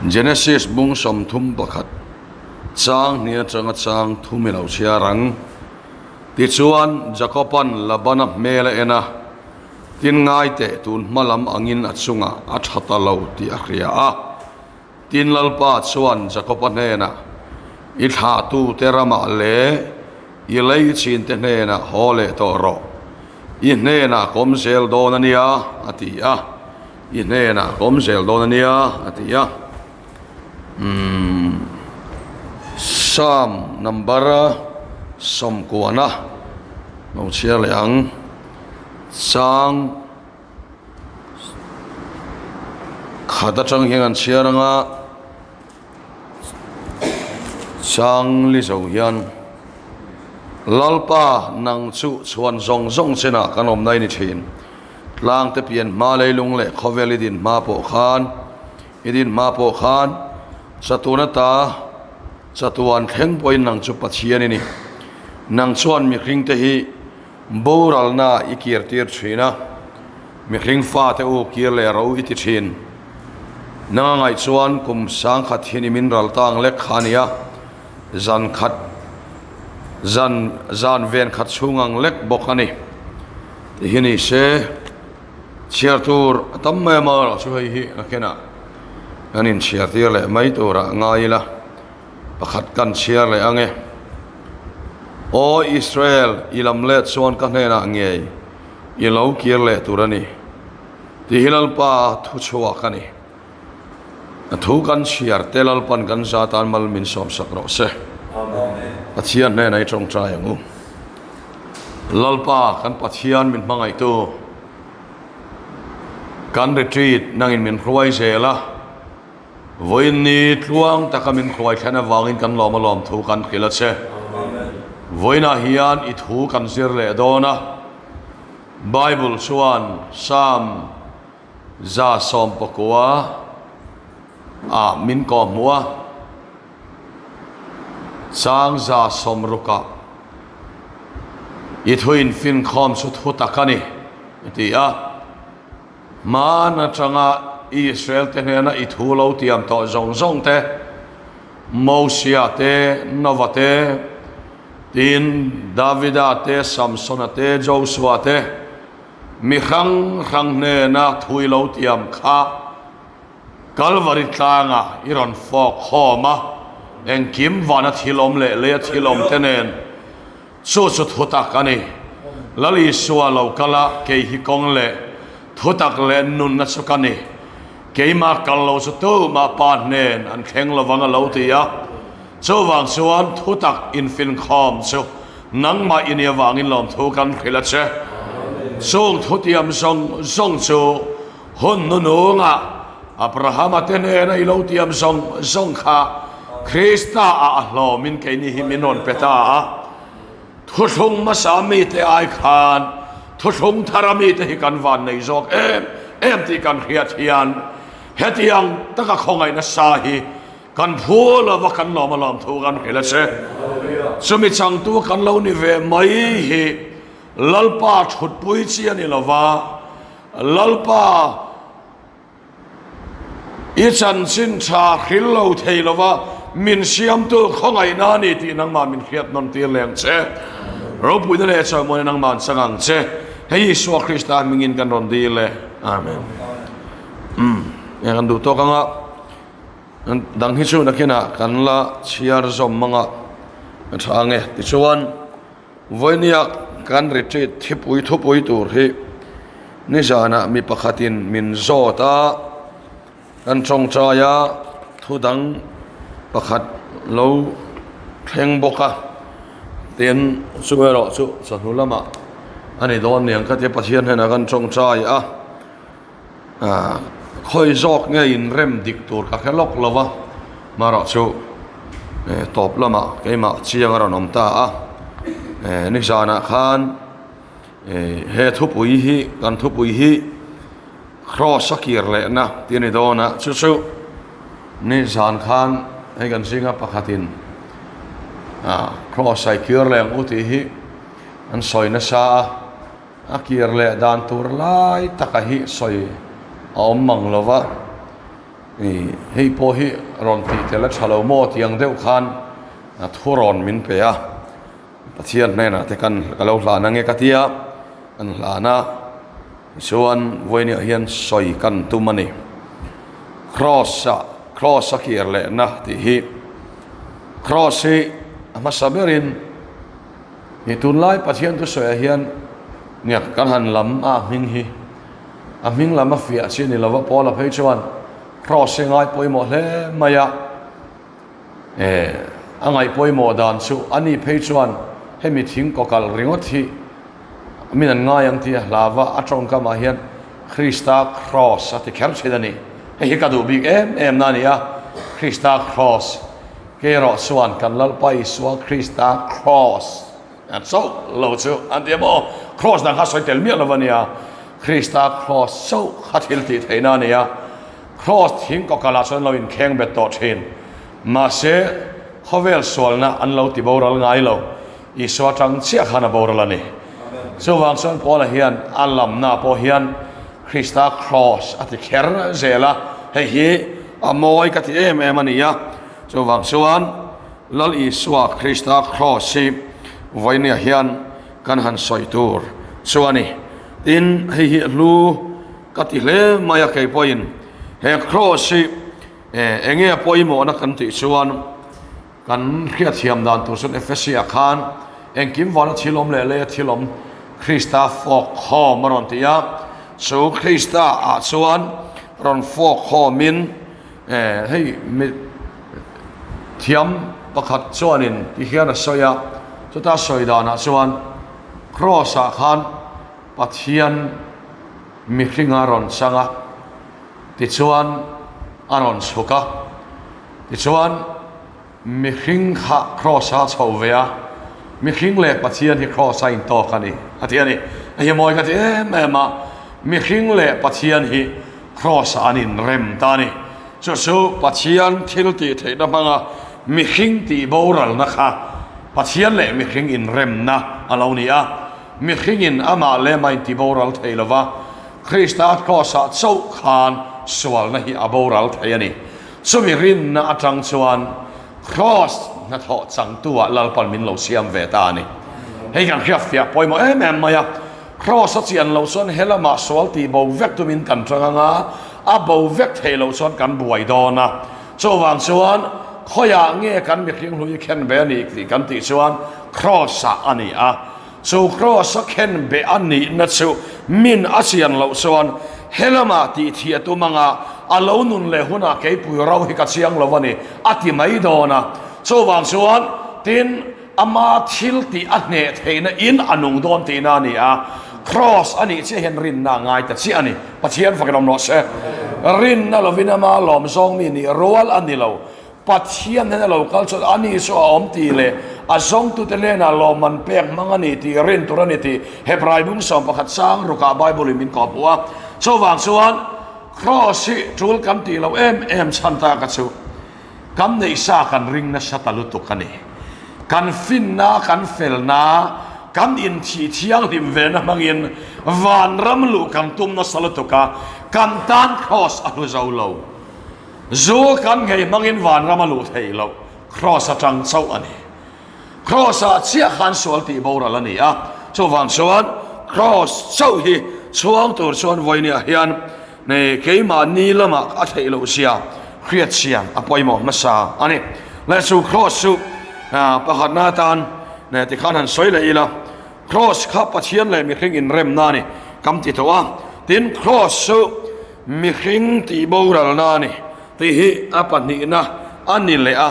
Genesis bung som thum pakhat chang nia changa chang thumilo chiarang ti chuan Jacoban labana mela ena tin ngai te tun malam angin achunga athatalo ti akhria a tin lalpa chuan Jacoban hena I tha tu terama le I lei chin te hena hole toro I hena komsel donania atia I hena komsel donania atia Psalm number som kuana mau chia leang sang khada chang hian chia ranga sang li zo hian lalpa nang chu chuan zong zong chena kanom nai ni thin tlang te pian ma leilung le khoweli din ma po khan idin ma po khan satuna ta satuan theng poin nang chu pathian ni nang chuan mi hring te hi boral na ikir tir thina mi hring fa te u kir le ro iti thin nang ngai chuan kum sang khat hin min ral tang lek khania zan khat zan ven khat chungang lek bokani ti hini se chiartur tamme ma chu hi akena anin chiartir le mai tura ngaila pakhat kan chiar le ange o Israel ilam le chuan ka hena nge I lo kir le turani ti hilal pa thu chuwa kani thu kan chiar telal pan kan satan mal min som sakro se amen pathian ne nai trong tra yangu lalpa kan pathian min mangai tu kan retreat nangin min khruai zela voin ni tluang takamin khruai thana wangin kan lom lom thu kan khila che voina hian I thu kan zir le dona Bible chuan Psalm za som pakwa a min ko mua sang za som ruka I thuin fin khom su thu takani ti a ma na changa Israel te hena I thu lo tiam to zong zong te Mosia te Novate tin Davida te Samson te Joshua te mi khang ne na thui lo tiam kha Calvary tlanga iron fok khoma en kim wana thilom le thilom tenen chu thutak ani lali suwa lo kala ke hi kong le thutak le nun na chukani keima kallo su to ma pa nen an kheng lawanga lo tia chowang chuan thutak in fin khom chu nangma inia wangin lom thu kan khila che song thutiam song chu hon no nga Abraham atene na ilo tiam song kha Krista a lo min ke ni himinon peta thuthung masami te ai khan thuthung tharami te hi kan wan nei jok em ti kan khiat hian hetiang taka khongai na sahi kan phula wa kan lom lom thu kan khela che sumi chang tu kan lo ni ve mai hi lalpa thut pui chi ani lova lalpa ichan sin tha khil lo thei lova min siam tu khongai na ni ti nang ma min khiat non tir leng che ro pui na le cha mo nang man sangang che hei Yesu Krista mingin kan ron di le amen yang du to kanga dang hi chu na kena kan la chiar zom manga thange ti chuan voinia kan retreat thupui tur hi ni jana mi pakhatin min zota kan chong chaya thudang pakhat lo thleng boka ten suero chu sanulama ani don niang ka te pathian hena kan chong chaya khoi jok nge in rem dik tur ka khelok lova maro chu top lama keima chiang ranom ta ni jana khan he thupui hi kan thupui hi cross sakir le na tiani dona chu ni jan khan he kan singa pakhatin cross sakir le uti hi an soina sa akir le dan tur lai takahi soi om mang lova hei po hi ron ti tela chalo mo tiang deuh khan thu ron min pe a pathian nei na te kan kalo hla na nge katia an hla na chuan voini hian soi kan tumani cross a kier le na ti hi cross hi ama saberin ni tunlai pathian tu soi hian ngiak kan han lam a hming hi a hming lam a fia chi ni lova pola phei chuan cross ngai poimo hle maya angai poimo dan chu ani phei chuan hemi thing kokal ringot hi min an ngai ang ti lava atong kama hian Christa cross ati kher chedani hi ka du big em na nia Christa cross ke ro suan kan lal pai suwa Christa cross and so lo chu an demo cross na ha soitel mi lovania Christa cross so khathil ti theina nia cross thing kokala son lo in kheng bet to thin ma se khovel solna an lo ti boral ngai lo i so tang chia khana boral ani so wang son pola hian alam na po hian Christa cross ati kher zela hei hi amoi ka ti em ania so wang suan lal i suwa Christa cross si voinia hian kan han soitur suani in hei hi lu ka ti hle maya ke poin he cross si enge poimo na kan ti suan kan khia thiam dan tu sun efesia khan engkim wana thilom le thilom Christa fok kho maron tia so Christa a chuan ron fok kho min hei mi thiam pakhat chuanin ti hian a soya chuta soidana chuan cross a khan pathian mi hringa ron sanga ti chuan aron suka ti chuan mi hring kha cross a chhovea mi hring le pathian hi cross a in to khani atiani hi moi ka ti ma mi hring le pathian hi cross anin rem tani so pathian thil ti theina manga mi hring ti boral na kha pathian le mi hring in rem na alonia mi hring in ama le mai ti boral theilova Christa cross a chau khan swal na hi aboral theiani chumi rin na atang chuan cross na tho chang tua lalpal min lo siam ve ta ni hei kan khia poimo em maya cross a chian lo son helama swal ti bo vek tu min kan tranga a bo vek thei lo son kan buai dona so wang chuan khoya nge kan mi hring hlui khen be ni ti kan ti chuan cross a ani a so cross a khen be ani na chu min asian lo chuan helama ti thia tu manga alo nun le huna ke pui rau hi ka chiang lo wani ati mai dona so wang chuan tin ama thil ti ane theina in anung don ti na ni a cross ani che hen rin na ngai ta chi ani pathian fakadom no se rin na lovina ma lom song mi ni roal ani lo pathian na lo kal so ani so om ti le a song tu te le na lo man pek mangani ti rin turani ti hebrai bum som pakhat sang ruka bible min ko puwa so wang chuan cross tul kam ti lo em chanta ka chu kam nei sa kan ring na satalu tu kani kan fin na kan fel na kan in thi thiang dim ve na mangin van ram lu kan tum na salatuka kan tan cross a lu zo lo zo kan ngei mangin van ram lu thei lo cross a tang chau ani cross a chia khan sol ti boral ani a so wang chuan cross chau hi chuang tur chuan voinia hian nei keima ni lama a thei lo sia khriat siam a poimo masa ani la su cross su pakhat na tan ne ti khan han soi le ila cross kha pathian le mi hring in rem na ni kam ti to a tin cross su mi hring ti boral na ni ti hi apani na ani le a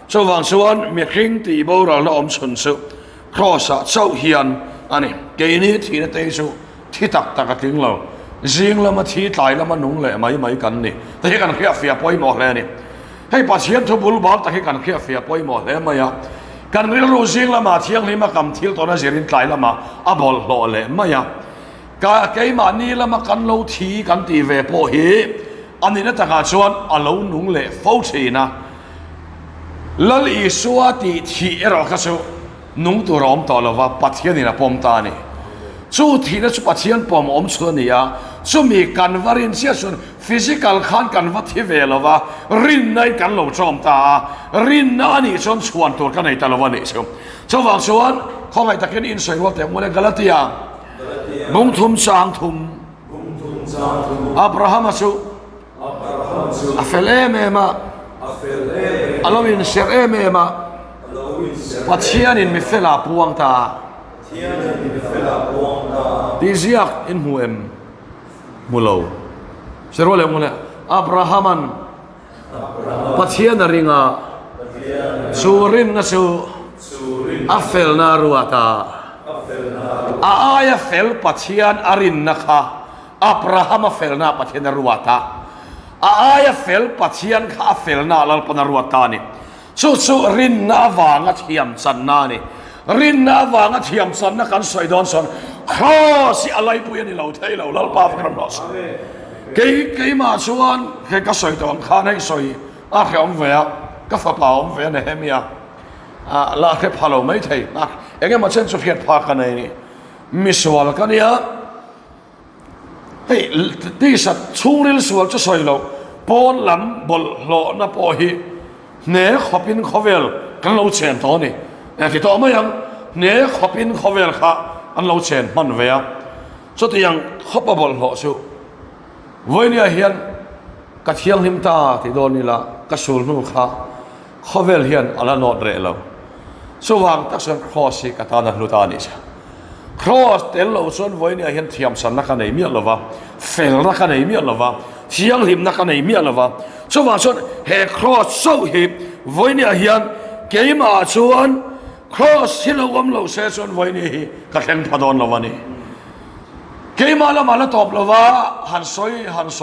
so wang suan mi hring ti boral na om chun su cross a chau hian ani ke ni thi na te su thi tak ting lo jing lama thi tlai lama nung le mai kan ni te kan khia fia poimo le ni hei pathian thu bul bal ta hi kan khia fia poimo le maya kan ril ro jing lama thiang lima kam thil to na jerin tlai lama abol lo le maya ka keima ni lama kan lo thi kan ti ve po hi ani na ta ka chuan alo nung le fo thina lal i suwa ti thi ero ka chu nung tu rom to lova pathian ina pom ta ni chu thi na chu pathian pom om chu ni ya สุมีกันวารินเสียส่วนฟิสิกอลขันกันวัดที่เวลว่ารินในกันเราจอมตารินนั่นนี่ส่วนส่วนตัวกันในแต่ละวันนี้สิชาวบ้านส่วนของไอ้ตะเกียนอินใส่ว่าแต่เมื่อกาลาติยาบุ้งทุมจางทุมอับราฮัมสุอัฟเลเมมาอัลลอฮ์อินเชรเอเมมาปัจเจียนินมิเฟลาพวงตาดีเซียกอินหูเอ็มมุโลเชื่อว่าอะไรมั้งเนี่ยอับราฮัมันปัจเจียนริงาสูรินนะสูอัฟเฟลนารัวตาอายเฟลปัจเจียนอารินนะคะอับราฮัมเฟลนาปัจเจียนรัวตาอายเฟลปัจเจียนข้าเฟลนาลลปนรัวตานี่สุรินนาวางัดเทียมสันนานี่รินนาวางัดเทียมสันนักันสวยดอนสันข้าสิอะไรปุยนี่เราเทเราลลปาฟกรมรอสเกยมาชวนเกยก็สวยดอนข้าให้สวยเขอมเวียก็ฟ้าเปล่าเวียในเฮมียลาเทพาโลไม่เทเองมาเช่นสุเฟียตพากันนี่มิสวาลกันเนี่ยเฮ้ยที่สัตว์ชูริลสวลจะสวยเราปอนลำบอลโลนับโอฮีเนื้อขบินขวิลกันเราเชนตัวนี่ที่ตัวไม่ยังเนื้อขบินขวิลค่ะอันเราเชนมันเวียสุดที่ยังขบบอลโลสูวันนี้เฮียนกัดเฮียงหิมตาที่โดนนี่ละกัดสูลนูค่ะขวิลเฮียนอันละโนดเรเราสว่างตักส่วนครอสกัดตานันลุตานี่ใช่ครอสเตลเราส่วนวันนี้เฮียนเทียมสันนักในเมียลวะเฟลนักในเมียลวะเฮียงหิมนักในเมียลวะสว่างส่วนเฮครอสโซ่หิบวันนี้เฮียนเกี่ยมาส่วนครอสที่เรากำลังเสียส่วนวันนี้ก็แข่งพัดอนเราวันนี้เกี่ยมาแล้วมาแล้วตอบเราว่าหันสอ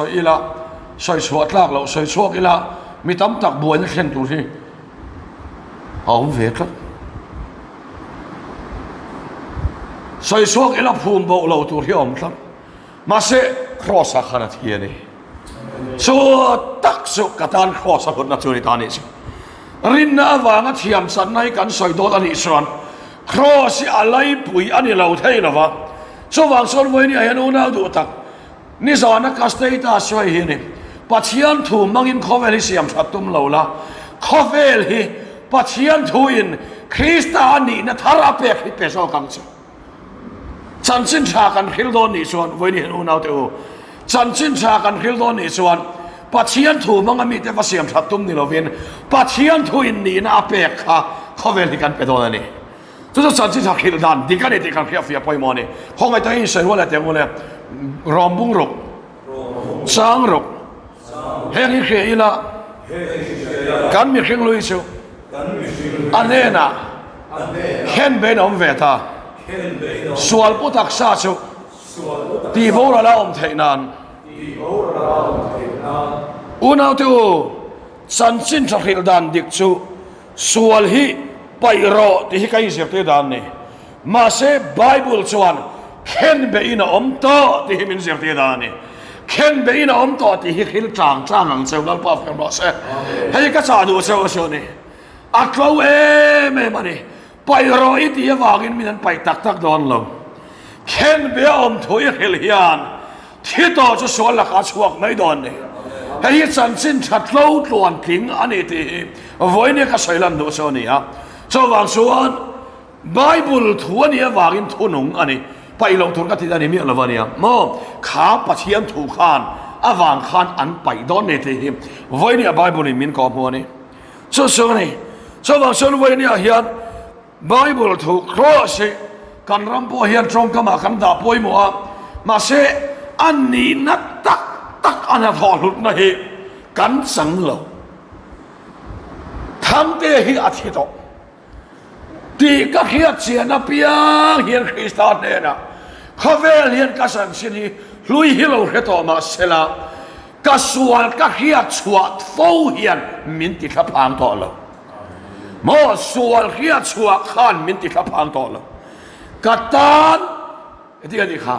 ยอีละสอยสวดลากเราสอยสวกอีละมีตั้มตักบัวนี่แข่งตัวที่เอาเวทครับสอยสวกอีละภูมิบอกเราตัวที่อมครับมาเสครอสขนาดที่นี่ชัวตักสุกตานครอสคนนักจุนิตานี่สิรินนาวางัดเทียมสันในกันสอยโดดอันนี้ส่วนครอสอะไรปุยอันนี้เราเท่นะวะสว่างส่วนวันนี้เห็นอุณาดูตักนี่สอนนักกัสเตตาสวยเห็นนี่ปัจเจียนถูมังอินคอเวลิเซียมชัดตุ้มเราละคอเวลิปัจเจียนถูอินคริสตานีนะทาราเปกที่เปโซกังเซจันสินชากันคิลโดนี่ส่วนวันนี้เห็นอุณาเตอจันสินชากันคิลโดนี่ส่วนปัจเจียนถูมังมีแต่ว่าเสียมชัดตุ้มนี่เราเวียนปัจเจียนถูอินนี่นะเปกค่ะคอเวลิกันเปโซนั่นนี่ทุกสันสินชาคิลดานดีกันดีกันเพียฟิยาปอยมอนี่ห้องไอ้ตัวนี้ใส่ว่าอะไรแต่ว่าเนี่ยรอมบุงรกสางรกเฮงฮิเขียละกันมีเข่งลุยชูอันนี้นะเห็นเบนอมเวทาสวลปุตักซาชูตีโบราลาอมเทนานอุณาตูสันสินสักิลดานดิกชูสวลฮีไปรอที่ให้ใครเสียเตดานนี่มาเสไบเบิลชวนเห็นเบนอมโตที่ให้มินเสียเตดานนี่เข็นไปอินอมต่อที่ฮิคิลจางหลังเซลล์ปาฟกันบอกเสให้ก็สาดูเซลล์ชนี่อักเราเมื่อมันนี่ไปรออีที่วากินมีนั้นไปตักโดนลงเข็นไปอมถุยฮิลฮิอันที่ต่อจะสวนหลักอาชวกไม่โดนนี่ให้สันสินชัดเล่าตวนทิ้งอันนี้ที่วันนี้ก็ใส่ลันดูเซลนี่ฮะสว่างสวนไบเบิลทวนนี้วากินทุนงอันนี้ไปลงทุนกันที่นั่นนี่มีอะไรวะเนี่ยมอขาปัจเจียนถูกขานอวางขานอันไปโดนเนี่ยที่วันนี้ไบเบิลนี่มินกอบหัวนี่ส่วนนี่ส่วนส่วนวันนี้เฮียนไบเบิลถูกครอสกันรำพอเฮียนตรงกับมาคำด่าป่วยมัวมาเสอันนี้นักตักอันทอหลุดนะเฮกันสังเหลาทั้งเตหิอาทิตย์ตีก็เฮียเสียนะเปียเฮียนคริสตานเนี่ยนะเขาเวลเฮียนกัสันสินีลุยฮิโลเฮตอมาเสละกัสวลก็เฮียชวดฟูเฮียนมินติขับพังต่อแล้วมอสวลเฮียชวดขันมินติขับพังต่อแล้วกัตตานที่กันดีค่ะ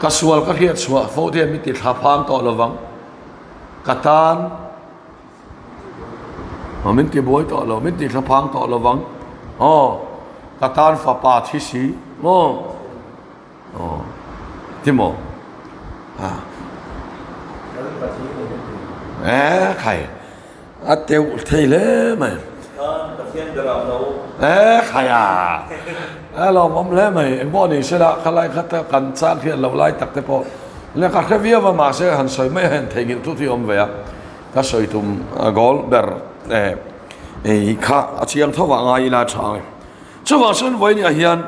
กัสวลก็เฮียชวดฟูเฮียนมินติขับพังต่อแล้ววังกัตตานมินติบวยต่อเรามินติสะพังต่อเราวังอ๋อกระตานฝ่าป่าที่สี โมอ๋อที่โมใครอัดเตียวเทเลไหมใครเรามองแล้วไหมบ่นี่เสละขลายขัดกันสร้างเพียรเราไล่ตักแต่พอแล้วก็แค่เวียมาเสียหันสวยไม่เห็นทิ้งทุกที่อมเวียก็สวยตุ้มกอลเบอร์ข้าเชียงทว่าไงล่ะช่างช่วงฉันไว้เนี่ยเฮียน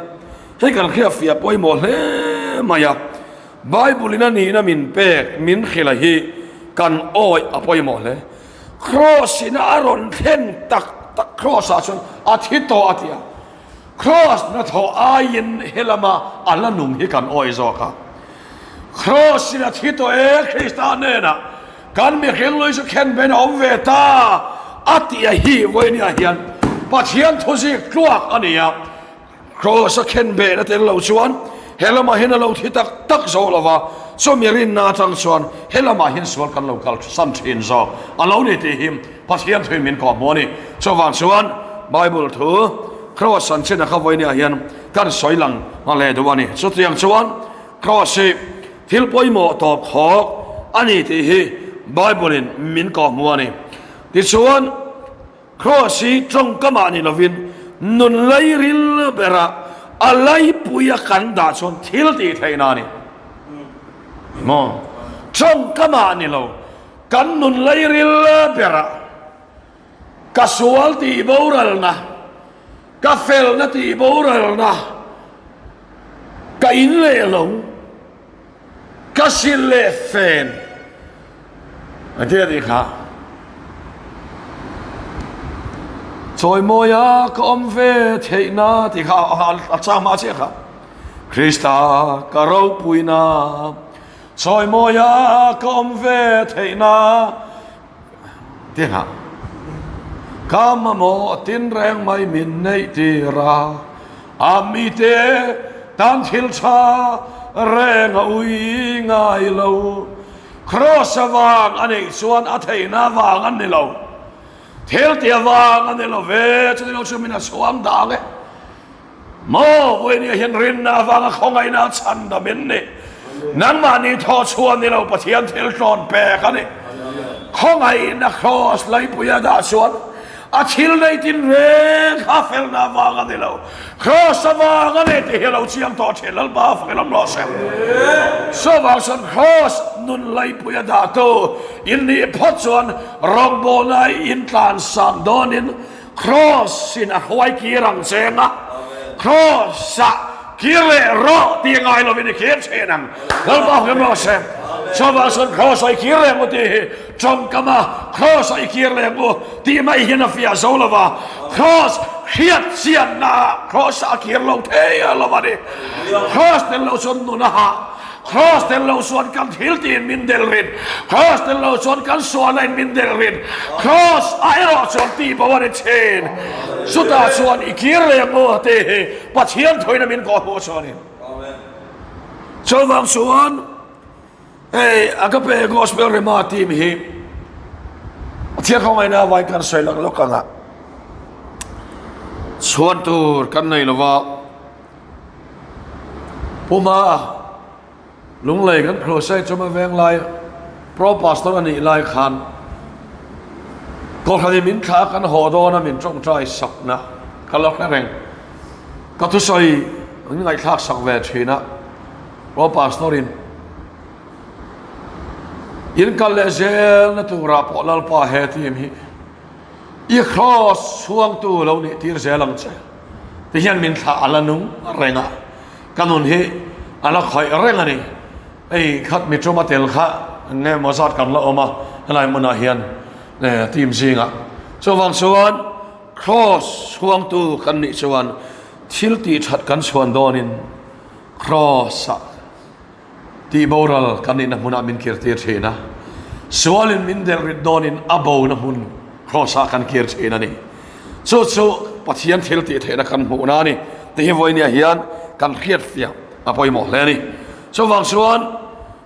ให้กันแค่เฟียปอยหมดเลยมาอย่าไบเบิลนั่นนี่นะมินเป็กมินขิลาฮีกันโอ้ยอภัยหมดเลยครอสินาอารอนเทนตักครอสอาชนอาทิตย์ต่ออาทิตย์ครอสนั่นทออายินเฮลมาอัลลนุ่มฮิกันโอ้ยจอกะครอสินาทิตย์ต่อคริสตานเนนะกันมีเขลเลยจะเข็นเป็นอมเวตาอาทิตย์ฮีไว้เนี่ยเฮียนปัจเจียนทุสิกลัวอันนี้ครอสเข็นเบนแต่เราชวนเฮลมาเห็นเราที่ตักโซลาวาสมิรินนาทังชวนเฮลมาเห็นสวนกันเราคัลสัมชินโซอันเราเนี่ยที่หิมปัจเจียนทุยมินกอบมัวนี่ชวนชวนไบเบิลถือครอสันเชนะเขาไว้เนี่ยเฮียนกันสอยหลังมาเลยดูวันนี้สุดที่ยังชวนครอสิทิลปอยโมตอบขออันนี้ที่หิไบเบิลินมินกอบมัวนี่ที่ชวนครอสิตรงกมานี่ลวินนุนไลริลเบระอะไรปุยกันดาชนทิลตีไทยนานี่มองตรงกมานี่เรากันนุนไลริลเบระกสวลตีบูรัลนะกเฟลนตีบูรัลนะกอินเลลงกสิเลเฟนอันที่ดีค่ะสวยโมยากอมเวเทนาที่ข้าอาจารย์มาเสียครับคริสตากะเราปุยนาสวยโมยากอมเวเทนาที่ข้ากามโมตินแรงไม่มินในทีราอามิเตตันทิลชาแรงอุยง่ายเราครอสวางอันนี้ส่วนอัฐินาวางอันนี้เราเทลเตียวางอันนี้เราเวชที่เราชื่อมินาสวางด่างเองโม่เวนี่เห็นรินนาวางของไงนาชันดามินนี่นั่งมานี่ทอชวนนี่เราปะเทียนเทลจอนแปะกันนี่ของไงนะครอสไลปุยดาชวนอาทิลในทินเรงคาเฟลนาวางอันนี้เราครอสวางอันนี้ที่เราเชียงต่อเชลล์บ้าฟังลำล้อเซลสว่างส่วนครอสนุนไลปุยดาโตอินนี่พอส่วนรองโบนายอินทานสังโดนินครอสสินะหวยกีรังเซนะครอสกีเรรอที่ไงเราเป็นเขียนเชนังแล้วบ้าฟังลำล้อเซลชาวบ้านส่วนครอสไอคีเรงมุตีจงกมาครอสไอคีเรงมุที่ไม่เห็นฟิอาโซลาวาครอสเขียนเสียนนาครอสอาคีร์เราเทียลาวาดิครอสเดลเราส่วนนุนะฮะครอสเดลเราส่วนกันฮิลตีนมินเดลรินครอสเดลเราส่วนกันส่วนในมินเดลรินครอสไอรอส่วนตีบวารเชนสุดท้ายส่วนอีคีเรงมุตีปัจเจียนถอยน้ำมินกอหัวส่วนนี้ชาวบ้านส่วนagape gospel remati mi tia khong ai na vai kan sai lak lokanga chuan tur kan nei lova puma lung lei kan process choma veng lai pro pastor ani lai khan ko khani min kha kan ho do na min trong trai sak na kalok na reng ka tu soi ngai thak sak ve thina pro pastorinยินกันเลเซลนั่นตัวรับพอลลป้าเฮทีมฮีอีครอสช่วงตัวเราเนี่ยที่เซลังเซที่ยันมินท่าอัลนุ่งเร่งอ่ะกันนุ่นฮีอัลละคอยเร่งอันนี้ไอ้ขัดมิตรมาเตลข้าเนี่ยมาสัตกันละออกมาอะไรมันอาเฮียนเนี่ยทีมซิงอ่ะส่วนส่วนครอสช่วงตัวกันนี่ส่วนทิลตีชัดกันส่วนโดนินครอสที่บอรัลกันนี่นะมุนามินเกียรติเชนะสวาลินมินเดริดโดนินอับนะมุนครอสกันเกียรติเชนะนี่สู้ปัจจัยเทลติเทนะกันมุนานี่ที่เฮวันนี้เฮียนกันเครียดเสียอภัยหมดเลยนี่ส่วน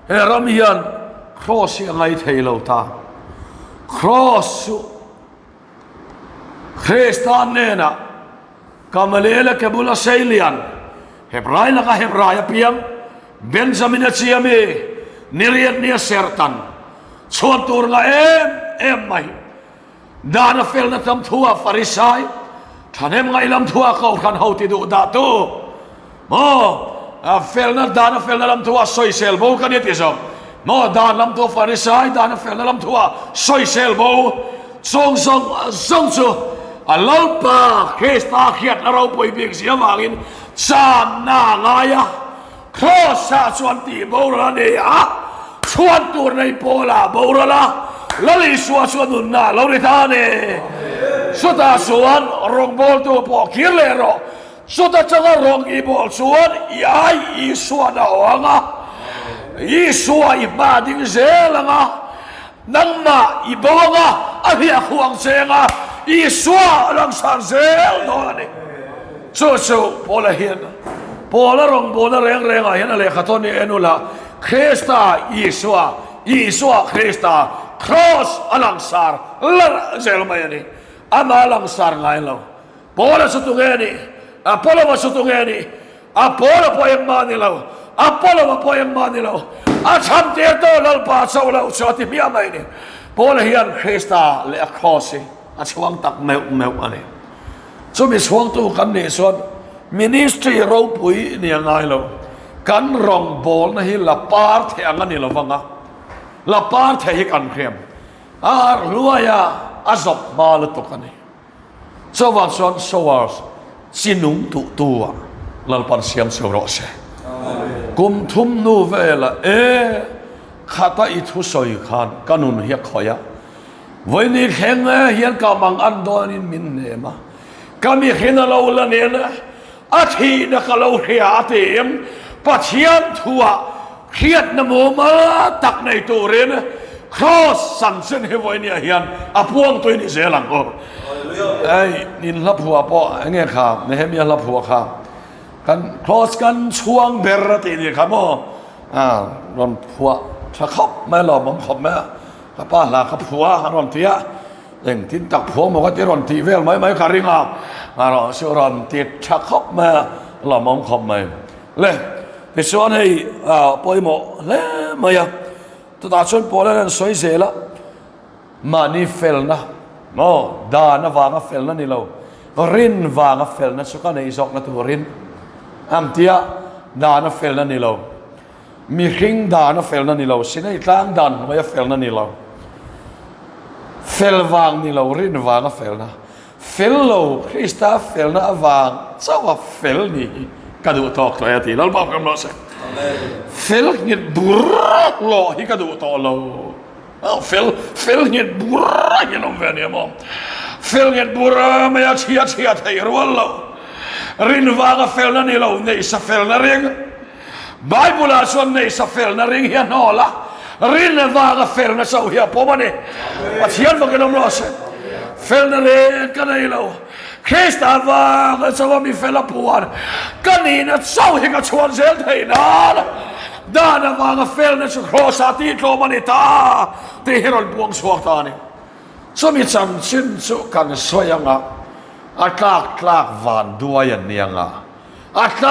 เฮรามิยันครอสยังไงเทโลตาครอสคริสตานเนนะกามาเลลกับบุลเซเลียน Hebrai la ka Hebrai piang Benjamin Chiami Niriat nia sertan chuan tur nga em mai dana fel na tam thua farisai thanem ngai lam thua kau khan hoti du da tu fel na dana fel na lam thua soi sel bo kan yeti zo mo dan lam tu farisai dana fel na lam thua soi sel bo song chu alaupa Krista khiat na ro poi bik sia wangin san na ngaya cross sa chuan ti bo ra ne chuan tur nei pola borala lali suwa nun na lo ritane suta suan rong bol tu po kilero suta changa rong I bol suan ai I suwa na wanga I suwa I ba ding zelanga nangma I bonga ahia huang senga I suwa lang san zel no ani so pola hian pola rong pola reng hian le khaton ni enula Krista Yesua Krista cross alangsar lar zelmayani ama alangsar ngai lo pola sutungeni apolo masutungeni apolo poyang manilo apolo poyang manilo acham teto lalpa sawla usati miamai ni pola hian Krista le crossi achwang tak meu ani chumi swang tu kan ni son ministry ro pui ni ngai lo kan rong bol na hi la par the angani lovanga la par the hi kan krem ruaya azop mal to kani sowan son sowars sinung tu tua lal pan siam soro se kum thum nu vela khata I thu soi khan kanun hi khoya voini khenga hian ka mang an don in min ne ma kami khena lo la ne na athi na ka lo khia atem Pathian thua khiat na mo ma tak nei tu ren cross san sen he voi ni hian apuang toi ni zelang o ai nin la phua po nge kha Nehemia la phua kha kan cross kan chuang ber ti ni kha mo ron phua tha khop ma lo mom khop ma ka pa la ka phua ron tia eng tin tak phua mo ka ti ron ti vel mai ka ringa ro so ron ti tha khop ma lo mom khop mai leไปสอนให้ปอยหมอแล้วมาอย่าตัวตาชนปอแล้วนั่นสวยเสียละมานี่เฟลนะดานะวางเฟลนะนี่เรารินวางเฟลนะสุกันในอิสอกนะตัวรินเตียดานะเฟลนะนี่เรามีหิงดานะเฟลนะนี่เราสินะอีกลางดันมาอย่าเฟลนะนี่เราเฟลวางนี่เรารินวางเฟลนะเฟลเราคริสต์เฟลนะวางเจ้าว่าเฟลนี่กระดูตอกตัวเอติแล้วบอกกันมาสิเฟลเงียบบุระหล่อที่กระดูตอกเราเฟลเงียบบุระยังน้องเวนี่มองเฟลเงียบบุระไม่อยากเชียร์ไทยรัวเรารินวางเฟลนั่นนี่เราในสเฟลนั่นเองไบเบิลส่วนในสเฟลนั่นเองเฮียนอละรินวางเฟลนั่นเสาเฮียพอมันเนี่ยว่าเชียร์บอกกันมาสิเฟลนั่นเองกันในเราคริสต์ว่าก็จะว่ามีเฟลปวนกันนี่นะเศร้าให้กับชวนเซลไทยนั้นด้านว่าก็เฟลนั่นสุดโคสาติโลมันตาที่เฮรอนปวงสวกตานี่สมิจันชินสุกันสวยงามอัตลากวันด้วยเนียงอัต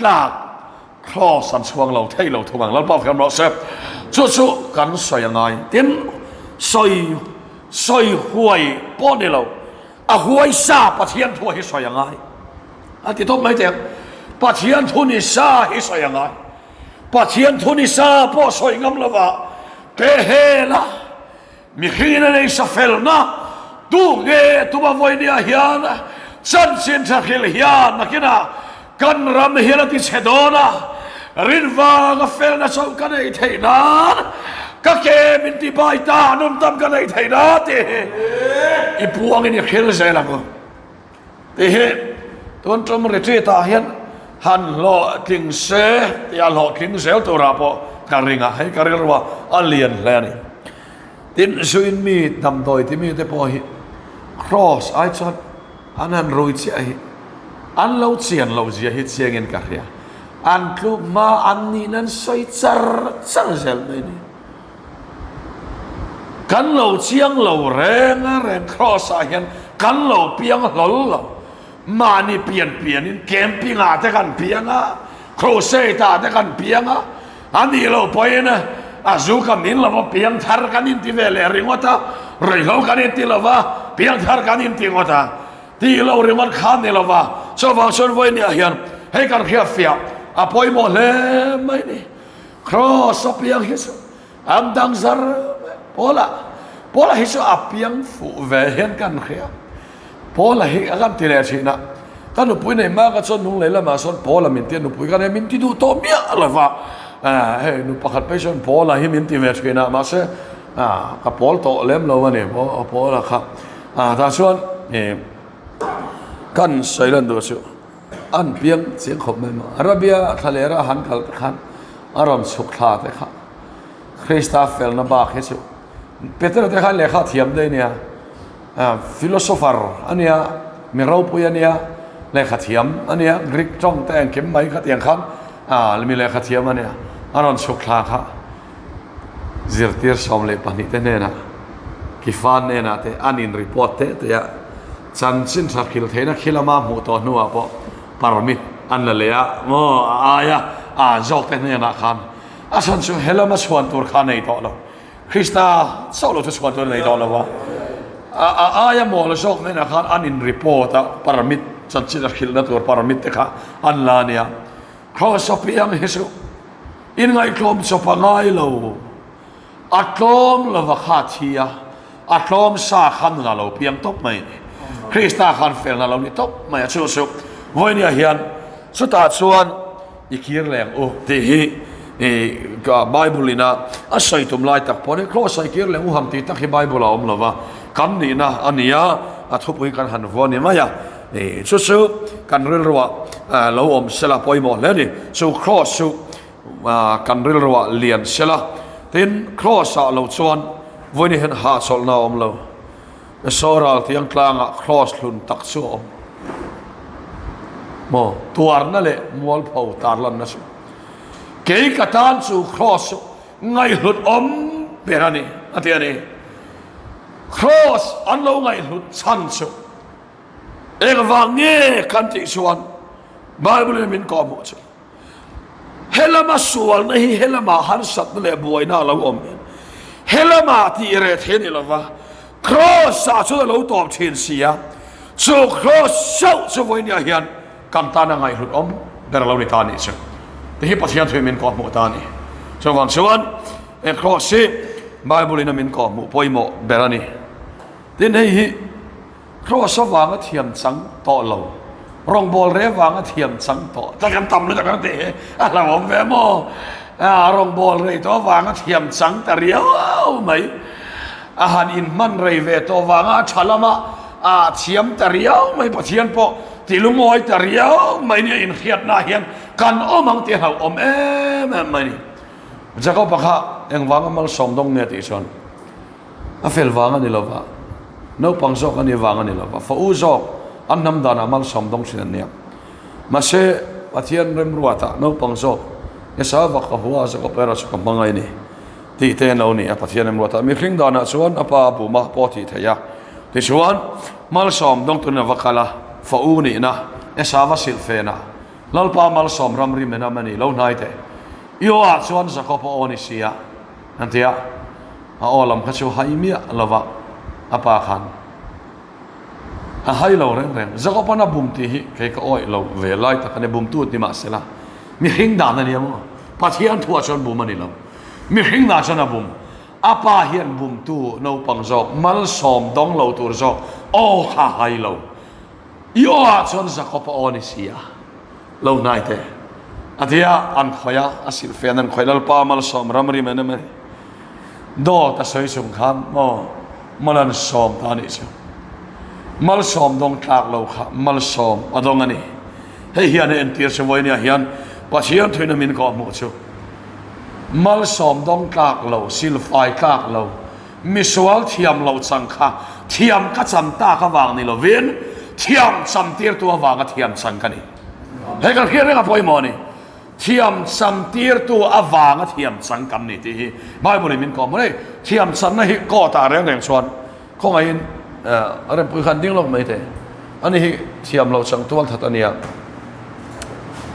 ลากคลอสันสวงเราไทยเราทวงแล้วบอกกันเราเสพสุกันสวยงามทิ้งสวยห่วยป้อนเราห่วยซาปะเทียนทั่วให้สวยยังไงที่ทบไม่เต็มปะเทียนทุนิซาให้สวยยังไงปะเทียนทุนิซาพอสวยงามละวะเปเฮละมีขีนในสเฟลนะดูเงตุบะวยนี่ฮิอานะฉันสินทักเฮลฮิอานะกินะกันรำเฮลติเชโดนะรินวางเฟลนะชาวกันไอเทนันก็เกมินติบายตานุนตำกันไอไทยนาทีอีพวงนี่เขียนเสร็จแล้วก็ทีเหตุตัวนั้นจำเรื่องตาเห็นหันหล่อทิ้งเสที่หล่อทิ้งเสตัวราปอการิงให้การิงว่าอันเลียนแล้วนี่ทีนสุอินมีดำโดยที่มีแต่พอหิครอสไอชัดอันนั้นรู้เสียหิอันเราเสียนเราเสียหิเสียเงินกันเรียอันลูกมาอันนี้นั้นสวยจัดสังเสริมเลยนี่กันเราเชียงเราแรงครอสายันกันเราเปียงหล่อเรา มานี่เปลี่ยนนี่เกมปิ้งอาแต่กันเพียงอ่ะโครเซตาแต่กันเพียงอ่ะอันนี้เราไปนะอาจูกันนินเราเพียงทาร์กันนินที่เวลเริงว่าตาเรื่องเรากันนินที่เราว่าเพียงทาร์กันนินที่ว่าตาที่เราเรื่องวันข้ามนี่เราว่าชาวบ้านชนไว้เนี่ยเห็นให้กันเขียนเฟียอ่ะพอยหมดเลยไม่นี่ครอสเพียงฮิสุอันดังซาร์พอละฮิสุอ่ะเพียงฟูเวเห็นกันเขียพอละฮิกันที่เรื่องชีนะถ้าหนูปุ้ยในมากก็ชนนุ่งเลยละมาชนพอละมินที่หนูปุ้ยกันเนี่ยมินที่ดูโตเมียอะไรวะเฮ้ยหนูประคัดไปชนพอละฮิมินที่เวชีนะมาเสียกับพอลโตเล่มเราวันนี้พอละครับถ้าชวนกันใส่เรื่องดูสิอันเพียงเสียงขบไม่มาอาราเบียทะเลระหันขันขันอารมณ์สุขลาแต่ค่ะคริสตาเฟลนบาคิสุเปเตอร์แต่ขันเลขาเทียมได้เนี่ยฟิโลโซฟาร์อันเนี้ยมีเราปุยอันเนี้ยเลขาเทียมอันเนี้ยกรีกจ้องแต่งเข็มไม้ขัดอย่างขันมีเลขาเทียมอันเนี้ยอารมณ์สุขลาค่ะziartir somle panite nena kifan nena te anin report te ya chanchin sakhil theina khilama mu to nuwa po permit an la leya mo aya jok te nena khan asan chu helama swan tur khan nei to lo krista solo to swan tur nei to lo wa aya mo lo jok nena khan anin report permit chanchin sakhil na tur permit te kha an la nia cross of yang hesu in ngai klom sopangai loอัตลมลวะขาเทียอัตลมสาขันนาเราเพียงตบไม่คริสตาขันเฟลนาเรานี่ตบไม่สุดวันนี้เห็นสุดท้ายส่วนอีกเรื่องแรงโอ้ที่กับไบเบิลนะอาศัยตุ่มลายตักพอเนี่ยคลอสใส่เกี่ยวแรงอุหัมตีตักให้ไบเบิลเราอมละวะคำนี้นะอันนี้ทุบไปกันหันวันนี้มาอย่าสุดกันเรื่องว่าเราอมเสละปอยหมดแล้วนี่สุดคลอสสุดกันเรื่องว่าเลียนเสละทินครอสเราชวนวันนี้เห็นหาสโลนาอมเราโซราลที่ยังกลางครอสลุนตักสู้อมโมตัวนั่นแหละมัวเผาตาลันนะสุเกี่ยกตานสู่ครอสไงหลุดอมเปรนี่อันที่นี้ครอสอันเราไงหลุดชันสุเอกวังเงี้ยกันที่ชวนบาบิลมินกอมุสุเฮลมาสวลนี่เฮลมาหันสัตว์เลยบวยน่าเราอมเฮลมาที่เรทเฮนี่ละวะครอสอาชุดเราตอบเทียนเสียสู่ครอสเช้าสู่วันนี้เห็นกันตานังไงหลุดอมเดี๋ยวเราในตานี่ใช่ที่ปัจจัยที่มินกอมุตานี่ส่วนส่วนครอสบาบิลมินกอมุปอยโมเบรานี่ที่นี่ครอสวางเทียมสังต่อเรารองบอลเรวางเทียมสังต่อจะกันต่ำเลยจากนั้นเตะเราผมแฝงรองบอลเรตัววางเทียมสังแต่เรียวไหมอาหารอินมันเรเวตัววางฉลามเทียมแต่เรียวไม่ปะเทียนปะที่ลุงอ้อยแต่เรียวไม่เนี่ยอินเขียดนาเฮียนกันมังเตียเขาไม่นี่จะก็ปะค่ะยังวางมันสมดงเนี่ยที่ชนเฟลวางนี่เราว่าน้องปังโซกันนี่วางนี่เราว่าฟูโซอันนำดานามัลสมดงสินเนี่ยมาเสปะเทียนเริ่มรัวตาน้องปังโซเอสาวกหัวสกปรกสกปรกไงนี่ที่เตนเอานี่ปะเทียนเริ่มรัวตามีคริ่งดานาส่วนอปาบุมาปอที่เทียที่ส่วนมัลสมดงตุนวักละฟูนี่นะเอสาวสิลเฟนะลัลปามัลสมรำริมนะมันนี่เราไหนเตยอดส่วนสกปรกนี่เสียนั่นเทียเอาลำคัชูไฮเมียละวะอปาขันให้เราเร่งๆจะก็พนับบุมที่ใครก็อ้อยเราเวลัยแต่กันในบุมตูดนี่มาเสละมีหิ้งด่านนั่นเนี่ยมั้งพัทยันทัวชนบุมมันนี่เรามีหิ้งด่านชนบุมอาปาเฮียนบุมตูนเอาปังจอกมัลสอมดองเราตัวจอกโอ้ข้าให้เรายอดชนจะก็พอนี่เสียเราไหนเตะอาทิตย์อันขอยอาศิลเฟนันขอยลปามัลสอมรำริมันมันดอตะสวยสงครามมัลสอมตานี่เชียวมัลสอมดงตากเราค่ะมัลสอมอดงอันนี้ให้เฮียนเอ็นตีร์สวยเนี่ยเฮียนปัจจัยที่นั่นมินก็หมดชูมัลสอมดงตากเราซิลไฟตากเรามิสวลเทียมเราสังขะเทียมกัจจันตากวางนี่เราเวียนเทียมสัมตีร์ตัววางกับเทียมสังกันนี่ให้กันเฮียนเรื่องอะไรมอนี่เทียมสัมตีร์ตัวอวางกับเทียมสังกันนี่ที่ไม่บริมินก็ไม่ได้เทียมสันนี่ก็ตาแรงส่วนของไอ้อะไรพูดคันดิ้งลงไม่ได้ อันนี้เทียมเราจังตัวทัตเนีย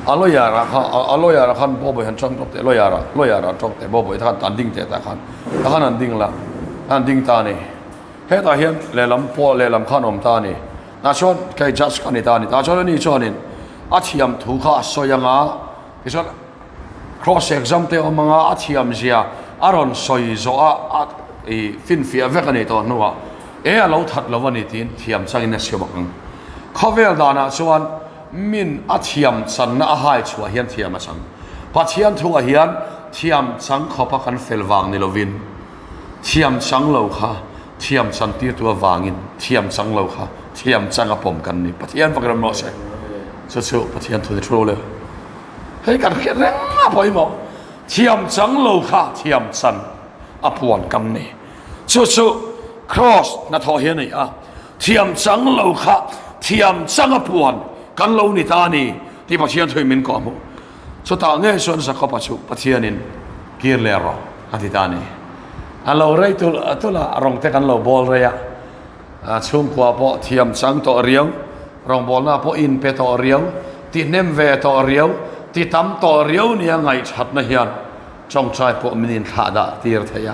อร่อยอะไรค่ะอร่อยอะไรขันบ่อยหันจังตกแต่อร่อยอะไรตกแต่บ่อยท่านตันดิ้งแต่ขันถ้าขันอันดิ้งละอันดิ้งตานี่เฮ้ยตาเห็นเลลำพ่อเลลำขนมตานี่น่าชวนใครจัดกันนี่ตานี่ตาชวนนี่ชวนนี่อาเทียมถูกข้าสวยงาที่ชวน cross exam เตอมังอาเทียมเสียอารอนสวยโซอาฟินฟีเวกันนี่ตัวนัวเราทัดเราวันนี้ทีนเทียมสังอินเสียบังข้าเวลดานะชวนมินอาเทียมสันน่าหายชัวเฮียนเทียมสังพัทยันทัวเฮียนเทียมสังเขาพักกันเฟลวางนิลวินเทียมสังเราค่ะเทียมสันตีตัววางินเทียมสังเราค่ะเทียมสังกับผมกันนี่พัทยันพักกันมอใช่สุดๆพัทยันทุกทรูเลยเฮ้ยกันเขียนเรื่องพอยหมอเทียมสังเราค่ะเทียมสันอภวนกันนี่สุดๆ cross นัทเฮียนี่เทียมสังเราค่ะเทียมสังอภวนกันเรานี่ตานี่ที่พัทยันถอยมินก่อนมั้งสุดท้ายเนี่ยส่วนสักข้อปัจจุพัทยันินเกียร์เลรออาทิตย์นี้เราเรื่องตัวละรองเตกันเราบอลเรียช่วงกว่าพอเทียมสังต่อเรียวรองบอลน่ะพออินเปต่อเรียวที่เนมเวต่อเรียวที่ทำต่อเรียวเนี่ยไงชัดนะเฮียนจงใจพอมินินขาดาตีร์เทีย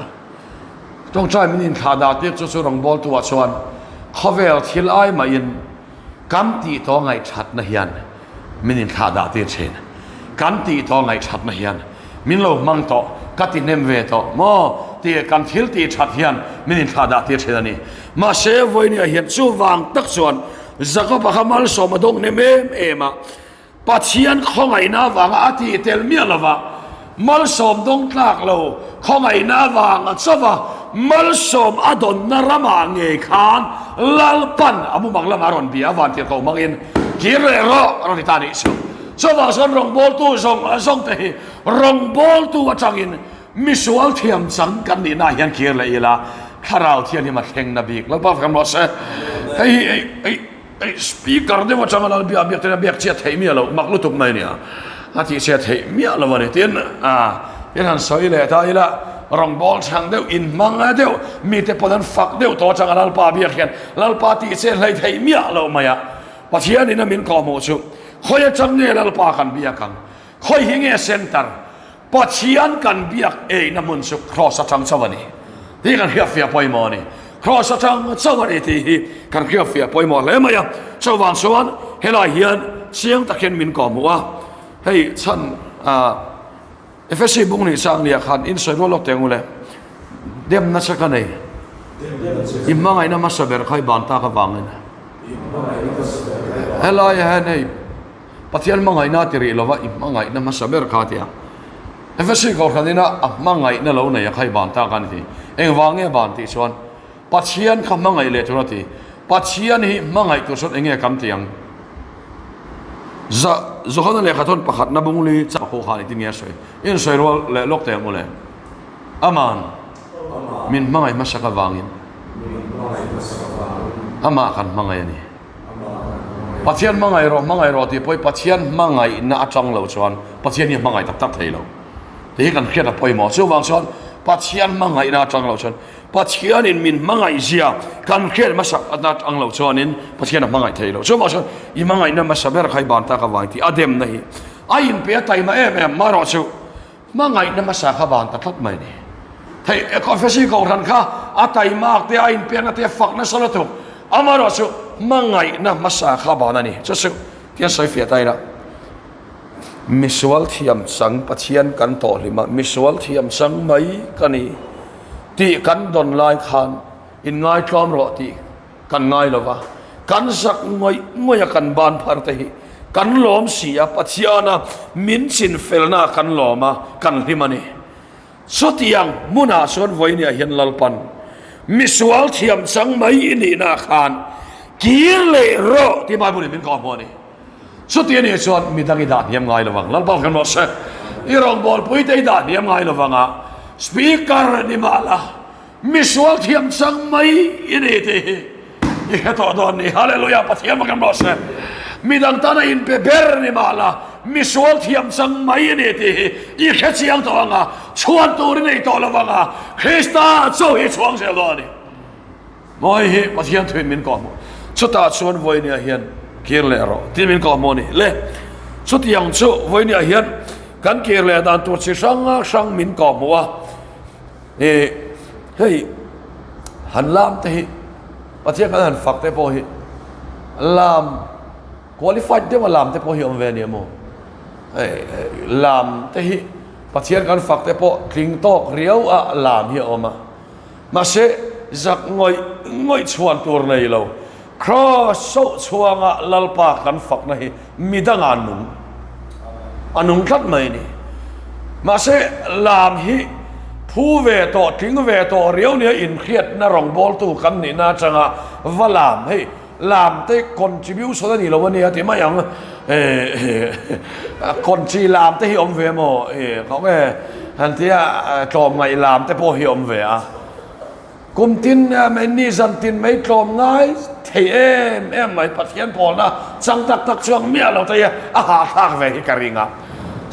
จงใจมินินขาดาตีร์จู่ๆรองบอลตัวชวนเขาเวลทิลไอมาอินกันตีต่อไงชัดนะเฮียนมินินขาดาตีร์เชนกันตีต่อไงชัดนะเฮียนมินโลมังต่อกัติเนมเวต่อมอตีกันทิลตีชัดเฮียนมินินขาดาตีร์เชนนี่มาเชฟไว้เนี่ยเฮียนสู้วางตักส่วนจะก็ปะขมัลสมดงเนเมเอมาปัจเจียนของไอ้นาวางอาทิเตลเมียละวะมัลสมดงตากโลของไอ้นาวางอัศวะมัลสมอดอนนรมาเงคานลลปันอามุบังละมารอนบีอาวันที่เขามังอินกิเรโรรอนตานิสุสวะสันรองบอลตู้ส่งเตะรองบอลตู้ว่าจังอินมิสวลเทียมสังกันนี่น่าเห็นเกียร์เลยละข้าเราเทียนนี่มาแข่งนบีแล้วพอคำว่าเซ่สปีกเกอร์เนี่ยว่าจังเราเบียร์เชียร์ไทยเมียเรามักลุตุกไหนเนี่ยอาทิเชียร์ไทยเมียเราวันนี้เตียนหันสวยเลยท่าอีละรองบอลช่างเดียวอินมังเดียวมีแต่พอนั้นฝักเดียวต่อจังเราป่าเบียร์เขียนเราป่าที่เชียร์ไทยเมียเราไม่อะปัจจัยนี้นะมินกอมูชูคอยจังเนี่ยเราป่ากันเบียร์กันคอยหิ้งเซ็นเตอร์ปัจจัยกันเบียร์น้ำมันสุครอสจังสวรรค์ที่กันเฮียฟิอาปอยมอนี่ครอสจังสวรรค์ที่กันเฮียฟิอาปอยมอเลยมั้ยสว่างสวรรค์เฮลายเฮียนเสียงตะเคียนมินกอมัวให้ฉันเอฟซีบุ้งนี่สร้างเนี่ยขันอินสวยรู้หลอกเตียงเลยเดี๋ยวนัชกันเลยอิมมังไงนะมาสเบร์ใครบานตากบางเงินเฮลายเฮียนี่ปัจจัยมังไงน่าติริลว่าอิมมังไงนะมาสเบร์ขาเตียเอฟซีก็ขันนี่นะมังไงนั่นเราเนี่ยใครบานตากันทีเองวางเงี้ยบานที่ส่วนปัจจัยคำมังไงเลยทุกทีปัจจัยนี้มังไงตัวส่วนเองเงี้ยคำเตียงจะคนนั้นเลยขัดทนประคัดนับมุลีจะโคขานี่ที่เงี้ยสวยอินสวยรู้เลยลกเตียงมุเลยอามันมินมังไงมาสักวางอินอามาขันมังไงนี่ปัจจัยมังไงรอที่พอยปัจจัยมังไงน่าจังเราส่วนปัจจัยนี้มังไงตักเทเราที่กันเครียดพอยหมอช่วงส่วนปัจจัยมังไงน่าจังเราส่วนปัจจัยนี้มินมังไงเสียกันเครียดมาสักน่าจังเราส่วนนี้ปัจจัยนั้นมังไงเทเราช่วงส่วนอีมังไงนั่นมาสับเบร์ใครบานตากวางที่อเดมนี่ไอ้อินเปียไตมามารอชูมังไงนั่นมาสักบานตาทัดไม่นี่ไทยคอนเฟสซี่ของท่านข้าอาไตมากที่ไอ้อินเปียนั่นที่ฝักนั่นสลัดถูกอามารอชูมังไงนั่นมาสักบานนี่จะสู้ที่ใส่เฟียไตละมิสวลที่ยมสังปัจจัยกันต่อเลยมามิสวลที่ยมสังไม่กันนี่ที่กันดอนไลคานอินง่ายจอมรอที่กันง่ายหรอวะกันสักง่ายกันบานพาร์ตีกันล้อมเสียปัจจัยนะมินสินเฟลนากันล้อมากันที่มันนี่สุดยังมุนาส่วนไว้เนี่ยเห็นลลปันมิสวลที่ยมสังไม่นี่นาคานกีเลโรที่บาบุรีเป็นกองพอนี่สุดที่นี่ส่วนมีตั้งอีด่านยังไงระวังแล้วบอกกันว่าเสอีรองบอลปุ้ยได้ด่านยังไงระวังอ่ะสปีกเกอร์นี่มาละมิสวลที่ยมสังไม่นี่ที่ยี่ห้อตอนนี้ฮาเลลูยาปัจจัยมากันว่าเสมีดังตาในอินเปเบอร์นี่มาละมิสวลที่ยมสังไม่นี่ที่ยี่แค่เสียงตัวงะชวนตัวนี่ตัวระวังอ่ะคริสต์โซ่ให้ชวงเสียตัวนี่ไม่ปัจจัยถึงมินก่อน ชุดตาชวนไว้เนี่ยเฮียนเกี่ยวเลยรอที่มันก็มอนี่เล่ชุดยังชุไว้เนี่ยเฮียนกันเกี่ยวเลยตอนตัวชิช่างมินก็มัวเฮ้ยหันลามที่ประเทศกันหันฝักแต่พอฮิลามคุริฟายเดี๋ยวมาลามแต่พอฮิอมเวเนียโมลามที่ประเทศกันฝักแต่พอคลิงโตเรียวลามฮิออมาเสจักง่อยชวนตัวในเราครอสชวงลลปากันฝักนะฮิมีดังอันนุ่งทัดไหมนี่มาเสลามฮิผู้เวททิ้งเวทเรียวเนี่ยอินเครียดน่ารองบอลตู้กันนี่น่าจังว่าลามให้ลามเตะคอนทริบิวส์นี่เราวันนี้ที่ไม่ยังคนชีลามเตะฮิอมเวโมเขาฮันที่จอมไงลามเตะพอฮิอมเวกุมตินไม่นี่สันตินไม่จอมง่ายเทียมไม่ปัจเจียนพอนะจังตักช่วงเมียเราเทียหาทางเวฮิการิงะ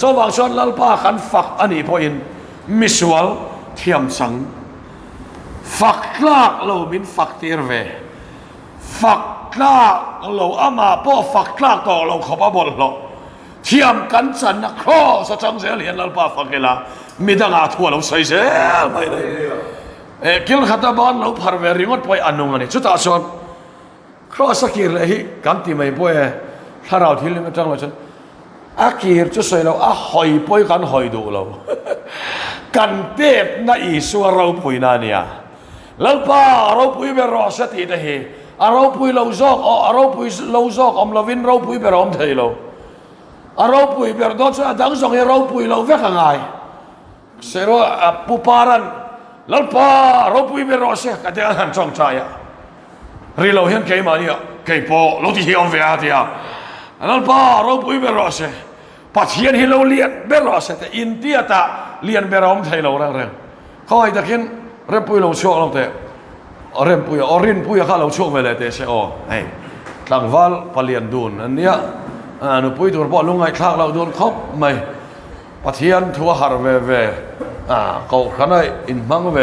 ชาวบางชนลลปากันฝักอันนี้พออินมิสวลเทียมสังฝักลากเรามินฝักตีร์เวฝักลากเราอามาพ่อฝักลากต่อเราขบบ่เราเทียมกันสันนักข้อสัจจังเสียเหรียญเราป้าฝักเกล้ามีดังอาทัวเราใส่เสียไม่ได้กิลขัดบ้านเราพาร์เวริงอดไปอันนู้นนี่ชุดอาชนครอสักกี่เลยกันที่ไม่ป่วยถ้าเราที่ลิมจังเราชนอากีร์จะใส่เราหอยป่วยกันหอยดูเรากันเด็ดน่าอีสัวเราปุยนานี่แล้วป้าเราปุยเบรอสติได้เราปุยเราซอกเราปุยเราซอกลวินเราปุยเบรอมเทยเราเราปุยเบรอดจะดังส่งให้เราปุยเราเวกง่ายเสร็จว่าปุปารันแล้วป้าเราปุยเบรอเสกกันเดี๋ยวหันจ้องใจรีเราเห็นเกี่ยมาเนี่ยเกี่ยพอเราที่เห็นเวียที่แล้วป้าเราปุยเบรอเสกปัจจัยที่เราเรียนเบรอเสกแต่อินเดียตาเรียนเบรอมไทยเราเรื่องเขาให้ตะกินเริ่มปุยเราโชว์เราแต่เริ่มปุยอรินปุยข้าเราโชว์ไปเลยแต่เสียให้ตั้งวัลปเลียนดูนอันเนี้ยหนูปุยตัวพ่อลุงไงข้าเราโดนครบไม่ปัจจัยทัวหารเวเขาขนาดอินมังเว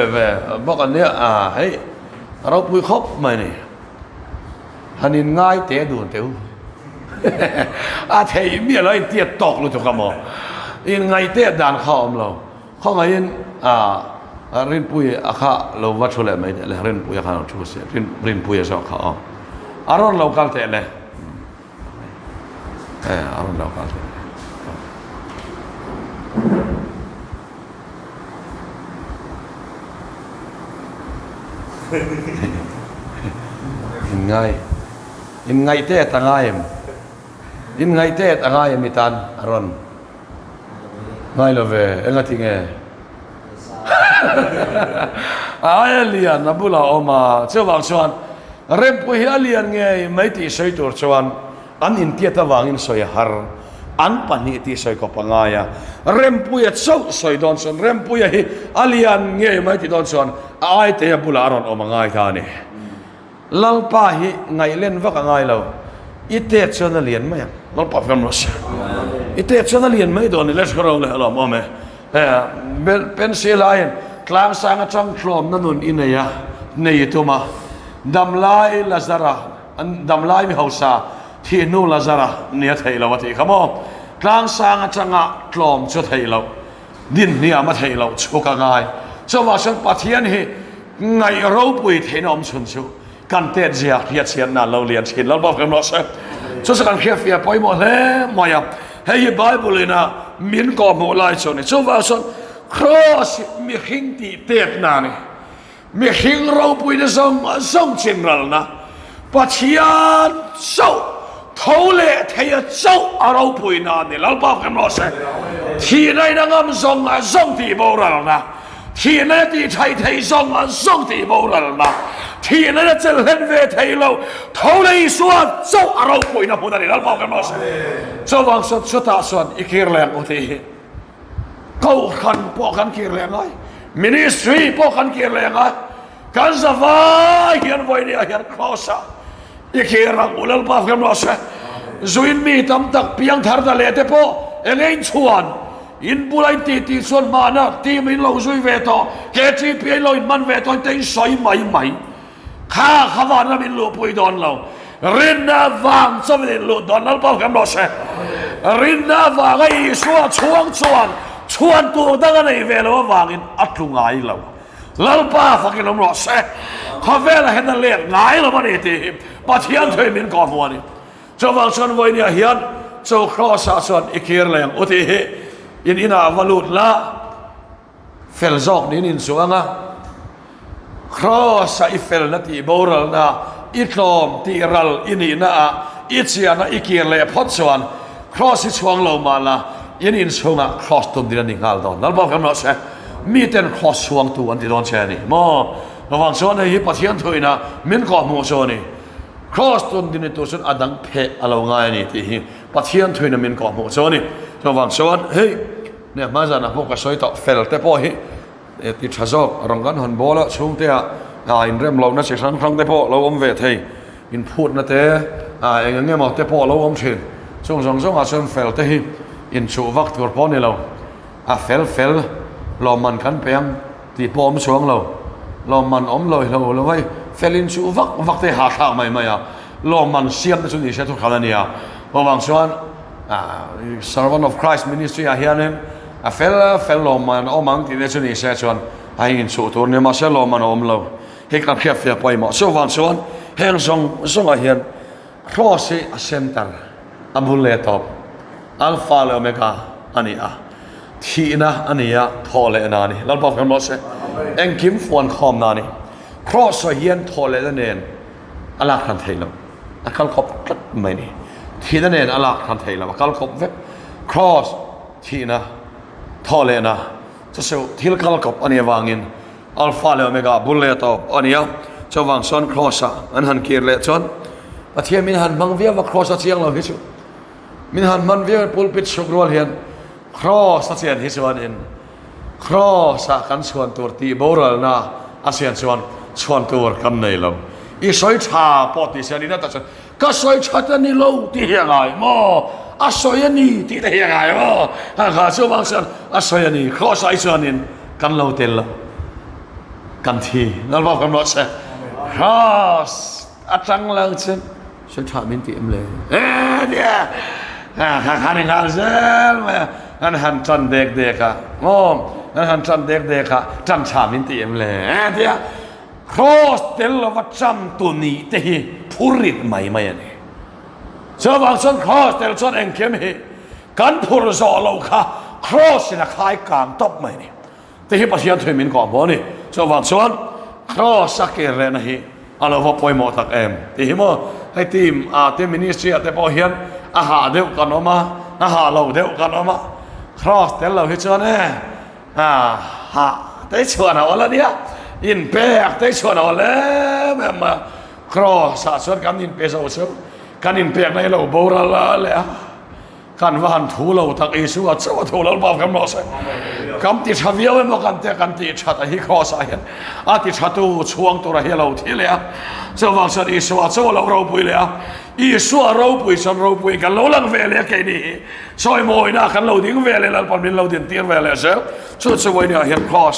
บอกอันเนี้ยให้เราปุยครบไม่นี่ฮันนินง่ายเตะดูนเตะเทยมีอะไรเตี้ยตกเลยทุกคำอินไงเตะด่านข้าวเราเขาไงอินรินปุยข้าเราวัดชุเลยไม่ได้เลยรินปุยข้าเราชูเสียรินปุยชอบข้าวอารมณ์เราคัลเตะเลยอารมณ์เราคัลเตะอินไงเตะต่างไงอินไงเตะต่างไงมิตันอารมณ์ไงเราเวเอ็งที่ไงเลียนนับบุลาออกมาเจ้าวังชวนเริ่มปุยเลียนไงไม่ตีสวยตัวชวนอันอินเทียตวังอินสวยฮาร์อันปันนี่ตีสวยก็ปังไงเริ่มปุยเจ้าสวยดอนชวนเริ่มปุยเลียนไงไม่ตีดอนชวนไอเตียบุลาอารอนออกมาไงท่านี่ลัลปาฮิไงเล่นว่ากันไงเราอิเตชวนเลียนไหมลัลปาฟิมรสอิเตชวนเลียนไหมโดนนี่เลสกรองเลยหรอมอเมเป็นเสียลายกลางสังจังคลอมนั่นอินเนียในตัวมาดำลายลาซาระดำลายมิฮาวซาที่นู่ลาซาระเนี่ยไทยเราที่ขโมยกลางสังจังคลอมชุดไทยเราดินเนี่ยมาไทยเราชุกง่ายเจ้าว่าฉันปะเทียนให้ไงเราปุยเทนอมชุนชูกันเตะเจียเพียเชียนนั่นเราเรียนชินเราบอกกันว่าเสร็จชุดสังเกตเฟียไปหมดแล้วมาอย่างให้ไบเบิลเลยนะมินก็หมดหลายชนเจ้าว่าฉันครอสมีหิงตีเตะนานี่มีหิงเราปุยจะส่งจินรัลนะปัจจัยโซ่ทุเล่เทียโซ่เราปุยนานี่เราบอกกันว่าเสร็จที่ไหนนั่งส่งที่โบราณนะที่ไหนที่ไทยส่งที่โบราณนะที่ไหนจะเล่นเวทีเราทุเล่ส่วนโซ่เราปุยนะพูดนี่เราบอกกันว่าเสร็จเจ้าวังสุดสุดท้ายส่วนอีกเรื่องอุทิศเขาขันพวกขันเกี่ยวอะไรมินิสทรีพวกขันเกี่ยวอะไรกันจะว่าเห็นไว้เนี่ยเห็นคลอสอีกเรื่องอุลลปาฟกันว่าเสจุนมีตั้มตักเพียงทาร์ดเลเตพอเอ็งชวนอินบุไลตีส่วนมานะที่มินเราจุยเวทเกจีเพียงเราอินมันเวทเต็งสอยใหม่ข้าขวานมินลูปุยดอนเรา รินนาวางสมัยลุดดอนนั่นเปล่ากันหรอเช่รินนาวางไอ้ชัวช่วงชวนตัวตั้งในเวลาวางอินอัดลุงไงเราลัลป้าฟังกินน้ำรอเช่ข้าเวลาเห็นนั่นเลี้ยงไงเราไม่ได้ตีปัจเจียนเธอมีนก่อนวันนี้เจ้าวังชนวันนี้เฮียนเจ้าครอสชวนอีกเรื่องแรงอุทิศอินาวลุดละเฟลซอกนี่นินสวงอ่ะครอสอิเฟลนัตีโบราณนะอิคลอมตีรัลอินีนะอิเชียนะอิเกียร์เลยพอดชวนครอสช่วงเรามาละอินสวงอ่ะครอสตุนดินนิงฮัลดอนนั่นบอกกันว่าเช่มีแต่ครอสช่วงตัวอันที่โดนเช่นี่มอระวังส่วนในปัจจัยถอยนะมินก็มัวส่วนนี่ครอสตุนดินตัวส่วนอดังเพะอะไรง่ายนี่ที่ปัจจัยถอยนะมินก็มัวส่วนนี่ระวังส่วนเฮ้ยเนี่ยมาจากนั้นพวกก็สวยต่อเฟลแต่พอเฮ้ติดชาจอกรังกันหันบอลละช่วงเตะอินเริ่มเรานะเสียงครั้งแต่พอเราอมเวทให้อินพูดนะเตะเองเงี้ยมาแต่พอเราอมเชิญช่วงส่วนเฟลแต่อินชูวักตัวพอเนี่ยเราเฟลเรามันกันเพียงที่พอมช่วงเรามันอมเราไว้เฟลอินชูวักเตะหาทางไม่เรามันเสียมส่วนนี้เสียทุกขณะนี้ระวังส่วนservant of Christ ministry เฮียเนี่ยเฟลลมมันอมังที่เดชนี่เสียชวนให้อินสูตัวเนี่ยมาเสียลมมันอมเราเฮกันเพียบเพียบไปหมดส่วนส่วนเฮงส่งเฮียนครอสเซนเตอร์อับุเลตอบอัลฟาเลโอเมกาอันนี้ทีนะอันนี้ทอเลนานี่แล้วบอกกันว่าเสียเอ็งคิมฟวนคอมนานี่ครอสเฮียนทอเลนเนนอัลลักทันเทลอัลคัลคบกัดไม่นี่ทีนั่นเองอัลลักทันเทลว่าคัลคบเว็บครอสทีนะทอเลนะจะเสียที่ละคัลคบอันนี้วางินอัลฟาเลโอเมกาบุลเลตอบอันนี้จะวางส่วนครอสอันหันเกียร์เลชนอาทิตย์มินหันบังเวียว่าครอสเชียงเราฮิสุมินหันมันเวียปุลปิดสุกรัวเฮียนครอสเชียนฮิสุอันเองครอสกันส่วนตัวตีโบราณนะอาเซียนส่วนตัวกันในเราอีสอยชาปอติเสียนี่นะแต่ก็สอยชาตันนี่เราที่ยังไงมั่วอาสอยนี่ที่ยังไงมั่วข้าชอบบางส่วนอาสอยนี่ครอสไอส่วนนี้กันเราเตลเรากันทีนั่นบอกกันว่าเสียครอสอาจังเราเช่นฉันชอบมินติมเลยเนี่ยข้าในงานเช่นงั้นหันจันเด็กอะมั่วงั้นหันจันเด็กอะจันชามินติมเลยเนี่ยครอสเตลวัดจำตัวนี้แต่ฮีพูริดไม่เนี่ยเจ้าบางส่วนครอสเตลส่วนเองเข้มฮีกันพูดสอเราค่ะครอสนะคล้ายกลางตบไม่เนี่ยแต่ฮีปัจจัยถอยมินก่อนบ่นี่เจ้าบางส่วนครอสสักเกเรนะฮีอันเราพอยหมดตักเอ็มแต่ฮีมั่วให้ทีมมินิสทรีแต่พอเฮียนอาหารเดียวกันออกมาอาหารเราเดียวกันออกมาครอสเตลเราให้ชวนเนี่ยได้ชวนเอาละเนี่ยอินเปกได้ชวนเอาแล้วแบบมาครอสะสวนกันอินเปสเอาเสียกันอินเปกในเราโบราณเลยกันว่าหันถูเราทักอิสุอัศวะถูเราบอกกันมาใช่กันติดชาวิเอมากันแต่กันติดชาติฮิครอสเห็นติดชาตูช่วงตัวเราที่เลยจะว่าสันอิสุอัศวะเราปุยเลยอิสุเราปุยสันเราปุยกันเราลังเวลแค่นี้ซอยมวยนะกันเราดิ้งเวลแล้วปนเป็นเราดิ้งตีนเวลเสียสุดสวยเนี่ยเห็นครอส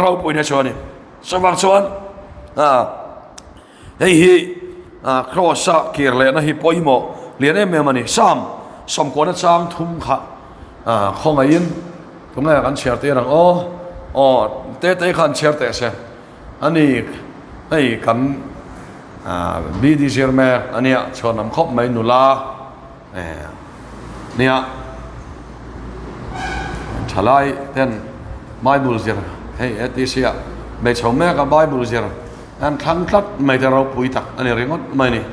เราปุยเนี่ยชวนนี่สว่างส่วนเฮ้ยครอสเกียร์เลยนะฮิปอยโมเรียนเอ็มมันนี่สมควรจะจ้างทุ่มค่ะของไอ้ยินตรงไหนกันเชียร์เตะรังเตะกันเชียร์เตะเสียอันนี้ไอ้กันบีดีเชียร์แม่อันนี้ชวนน้ำคบไม่หนุลาเนี่ยฉลายเต้นไบเบิลเชียร์ให้เอติเซียไม่ชมแม่กับไบเบิลเชียร์อันครั้งคลัดไม่จะเราปุยตักอันนี้เรื่องนั้นไม่นี่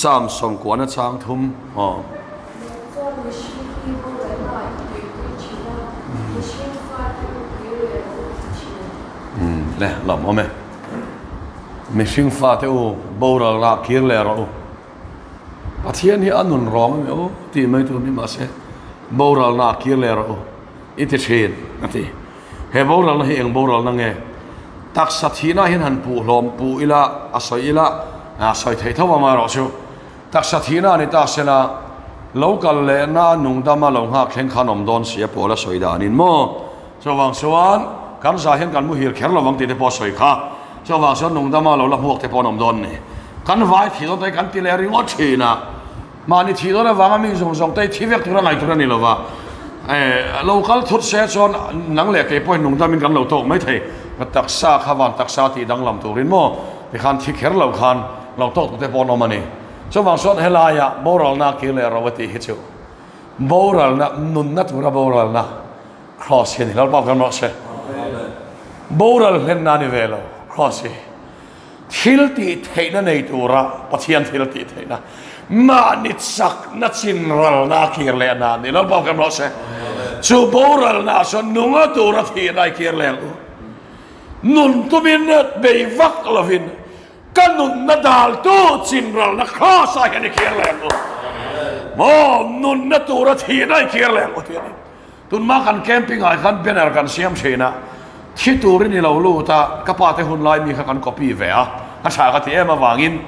สามสมควรจะจ้างทุ่มเนี่ยหลับเอาไหมไม่ชิงฟ้าเท่าโบราณรักเคียงเลยเราอาทิตย์นี้อันนุนร้องไหมโอ้ที่ไม่ตัวนี้มาเสียโบราณรักเคียงเลยเราอิตาเชียนนะที่เฮโบราณนั่งเองโบราณนั่งไงตักสัตย์น่าเห็นหันปูลมปูอิละอาศัยอิละสอยเท่าว่ามาเราชูตักสัตย์น่านี่ตาเสนาโลกันเลยน่านุ่งดำมาลงหักแข่งขนมโดนเสียปวดและสอยดานินโม่สว่างสวรรค์การสาเหตุการมุหิรแข็งระวังติดพอสอยข้าส cho vào số nông tâm mà lâu là huộc thì bọn ông đồn này cắn vai thì nó tới cắn tì lẻ ngót chỉ na mà ni thì nó là vàng mình dùng tay thì việc tôi này này là vào local thốt xe cho nắng lẻ cái point nông tâm mình cắn lâu tổ mấy thầy đặc sa khavan đặc sa thì đang làm tổ rin mo thì khan thì khéo lâu khan lâu tổ tôi bọn ông này cho vào số helai à moral na kia là rawati hết chứ moral na nun nát vừa moral na cross hiện là bao cái nó sẽ moral lên na như vậy là cross thil ti thấy na này tu ra bắt hiện thil ti thấy na mà nít sắc na chín ral na kia là na ni là bao cái nó sẽ chú moral na số nung ở tu ra thì này kia là nun tu bin bị vắc là vin cái nun na dal tu chín ral na cross ai cái kia là mo nun na tu ra thì này kia là tuần mà kan camping ai kan banner kan siam china thi turin ni lo lu ta kapa te hun lai mi kha kan copy ve a cha ka ti em awangin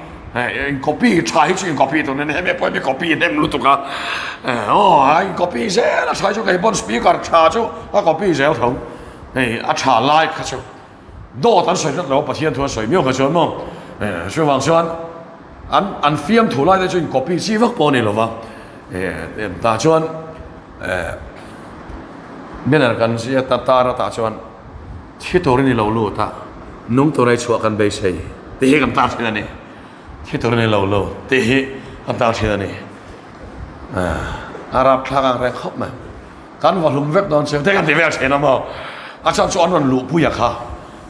copy chai chi copy to ne me poi me copy nem lu tu ka ai copy ze la chai chu kai bon speaker cha chu a copy ze thau a cha lai kha chu do tan soi lo pa thian thua soi miao ka chuan mo shui wang chuan an fiam thu lai de chu copy chi vak po ni lo wa ta chuan banner kan sia ta ra ta chuan thi torin ni lo lu ta nung torai chua kan be sei te hi kan ta thina ni thi torin ni lo lo te hi kan ta thina ni arab thang re khop ma kan wa lum vek don se te kan te vek chena mo a chan chuan ron lu pu ya kha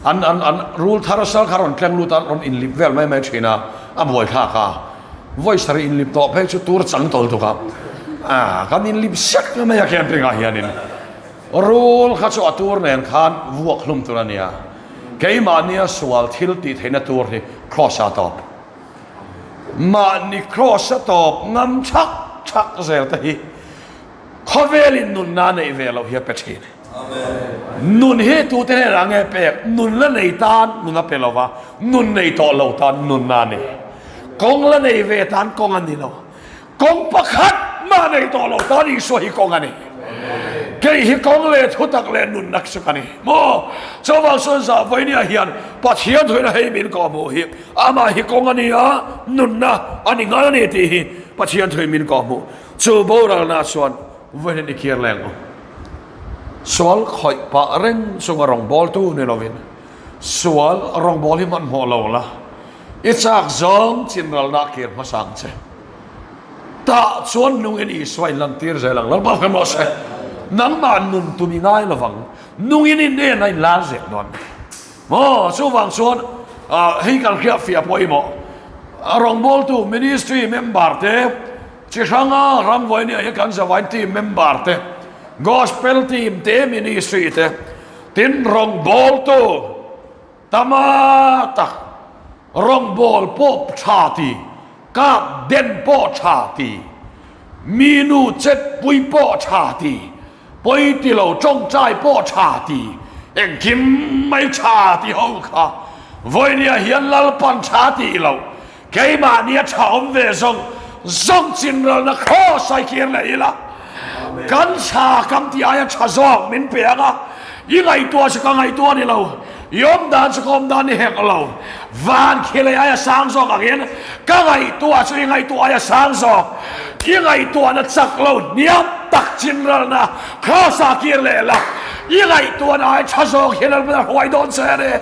an rule tharasal kharon tleng lu ta ron in lip vel mai chena a boi kha kha voice ri in lip to phe chu tur chang tol tu ka kan in lip sak ma ya camping a hianin rule kha chu atur nen khan vuak hlum turania keima nia sual thil ti theina tur hi cross atop ma ni cross atop ngam chak zel ta hi khovelin nun na nei velo hi pethin nun he tu te range pe nun la nei tan nun a pelova nun nei to lo tan nun na ne kong la nei ve tan kong an ni lo kong pakhat ma nei to lo tan i so hi kong ani cái hi con lệ thu tắc lệ nun nắc sắc này mo cho vào xuân sa với nia hiền bắt hiền thôi là hay mình có mo hi ama hi con anh à nun na anh ngay này thì hi bắt hiền thôi mình có mo cho bố ra na xuân với nên kia leng xuân khỏi pa reng sung rong ball tu nên lo vin xuân rong ball hi man mo lo la ít sắc giống chín ra na kia mà sang che ta xuân nung ini xoay lần tir rồi lần bao cái mo se nắng mà nun tụi mình ngay là vắng nung in đây này lá dệt non mo số vàng xuân hay cần kia phía bồi mo rong ball tu ministry member te chỉ sang ram voi này cần sa vai team member te gospel team te ministry te tin rong ball tu tamata rong ball pop chati ka den po chati minu chet pui po chati bơi đi lâu trong trái bỏ trả đi em kim mấy trả đi hậu cả với nia hiền là pan trả đi lâu cái mà nia chảo về rong chín rồi nó khó sai kia này là cắn trả cắn thì ai trả rong mình bẻ à những ngày tua sẽ có ngày tua đi lâu yom dan sẽ có dan đi hẹn lâu van kia này ai sáng rong cả kia các ngày tua sẽ những ngày tua ai sáng rong những ngày tua nó chắc lâu niệm tắc chín rồi na khó sa kia lệ là những ngày tua nó ai trả rong kia là mình hoài đón xe đấy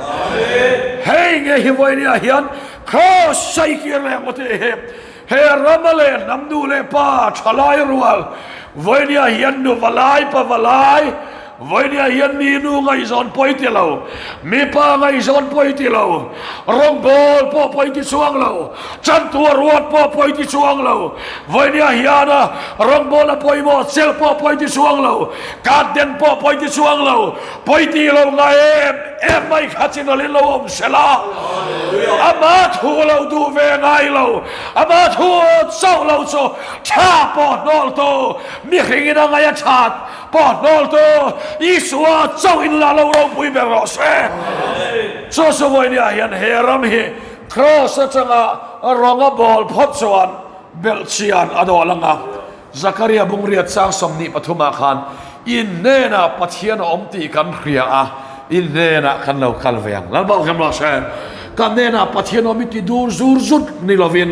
hey nghe hi voi nia hiền khó sai kia lệ một thế he ramale nam du le pa chalai rual voi nia hiền nu valai pa valai với nia hiền mi nu ngay zon poi ti lo mi pa ngay zon poi ti lo rong bol po poi ti suang lo chan tua ruat po poi ti suang lo với nia hiền rong bol na poi mo sel po poi ti suang lo kat den po poi ti suang lo poi ti lo ngay em mai khatin lo lo om sela ama thu lo du ve ngay lo ama thu sau lo so cha po nol to mi khing na ngay chat po nol to Isua châu in la lâu lâu bùi bè rõ xe cho số voi nia hiền hè ram hi cross changa ronga ball phot chuan belchian ado langa Zakaria bungriat sang somni pathuma khan in nena pathian om ti kan khria a in nena kan lo kal veng lal bau kam lo se กันเนน่ะปัจเจียนอมิติดูจูรจุดนี่เราเวียน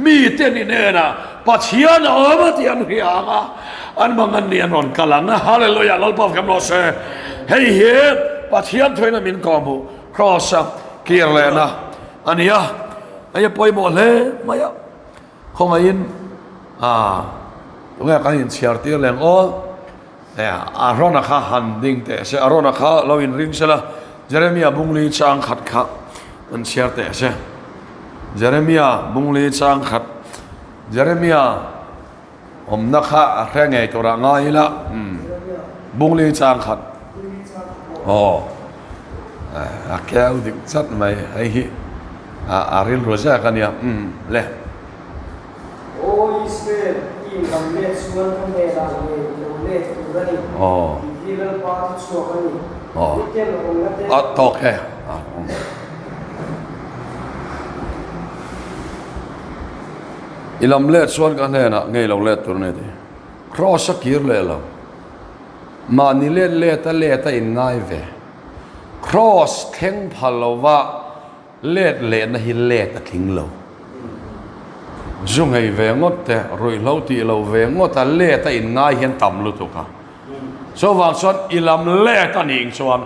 มีเต้นนี่เนน่ะปัจเจียนอมิติอันเฮียงอันมังอันเนียนอนกลังนะฮาเลลูยาเราบอกกันเราเสเฮ้ยเฮ้ปัจเจียนถอยน่ะมินกอมูครอสเกียร์เลยนะอันนี้อ่ะไอ้ปอยหมดเลยไม่อ่ะคงไอ้ยินตรงนี้ก็ยินเชียร์ตีแรงอ้อเนี่ยอารมณ์ข้าหันดิ่งแต่เสียอารมณ์ข้าเราอินริงเสละเจเรมียบุงลีจางขัดข้ามันเชียร์แต่เสียเจเรมียบุงลีจางขัดเจเรมียนักข้าแค่ไงตัวง่ายละบุงลีจางขัดแก้วดิกซัดไหมไอ้ฮิอาริลโรซ่ากันเนี่ยเลยโอ้อิสราเอลที่กำเนิดส่วนของเวลาเนี่ยเราเล่นตัวนี้ที่เราพาที่ชัวร์กันนี่ที่เจ้าเราเล่นตอกแค่อิลำเล่ส่วนกันเนี่ยนะไงเราเล่นตัวนี้ดิครอสกิร์เลยเรามานี่เล่นแต่อินง่ายเว้ครอสเข่งพัลลวะเล่นนะฮิเล่ตะคิงเราจุงให้เวงดแต่รวยเราตีเราเวงดแต่เล่แต่อินง่ายเห็นต่ำลุตุกะส่วนส่วนอิลำเล่ตันอิงส่วน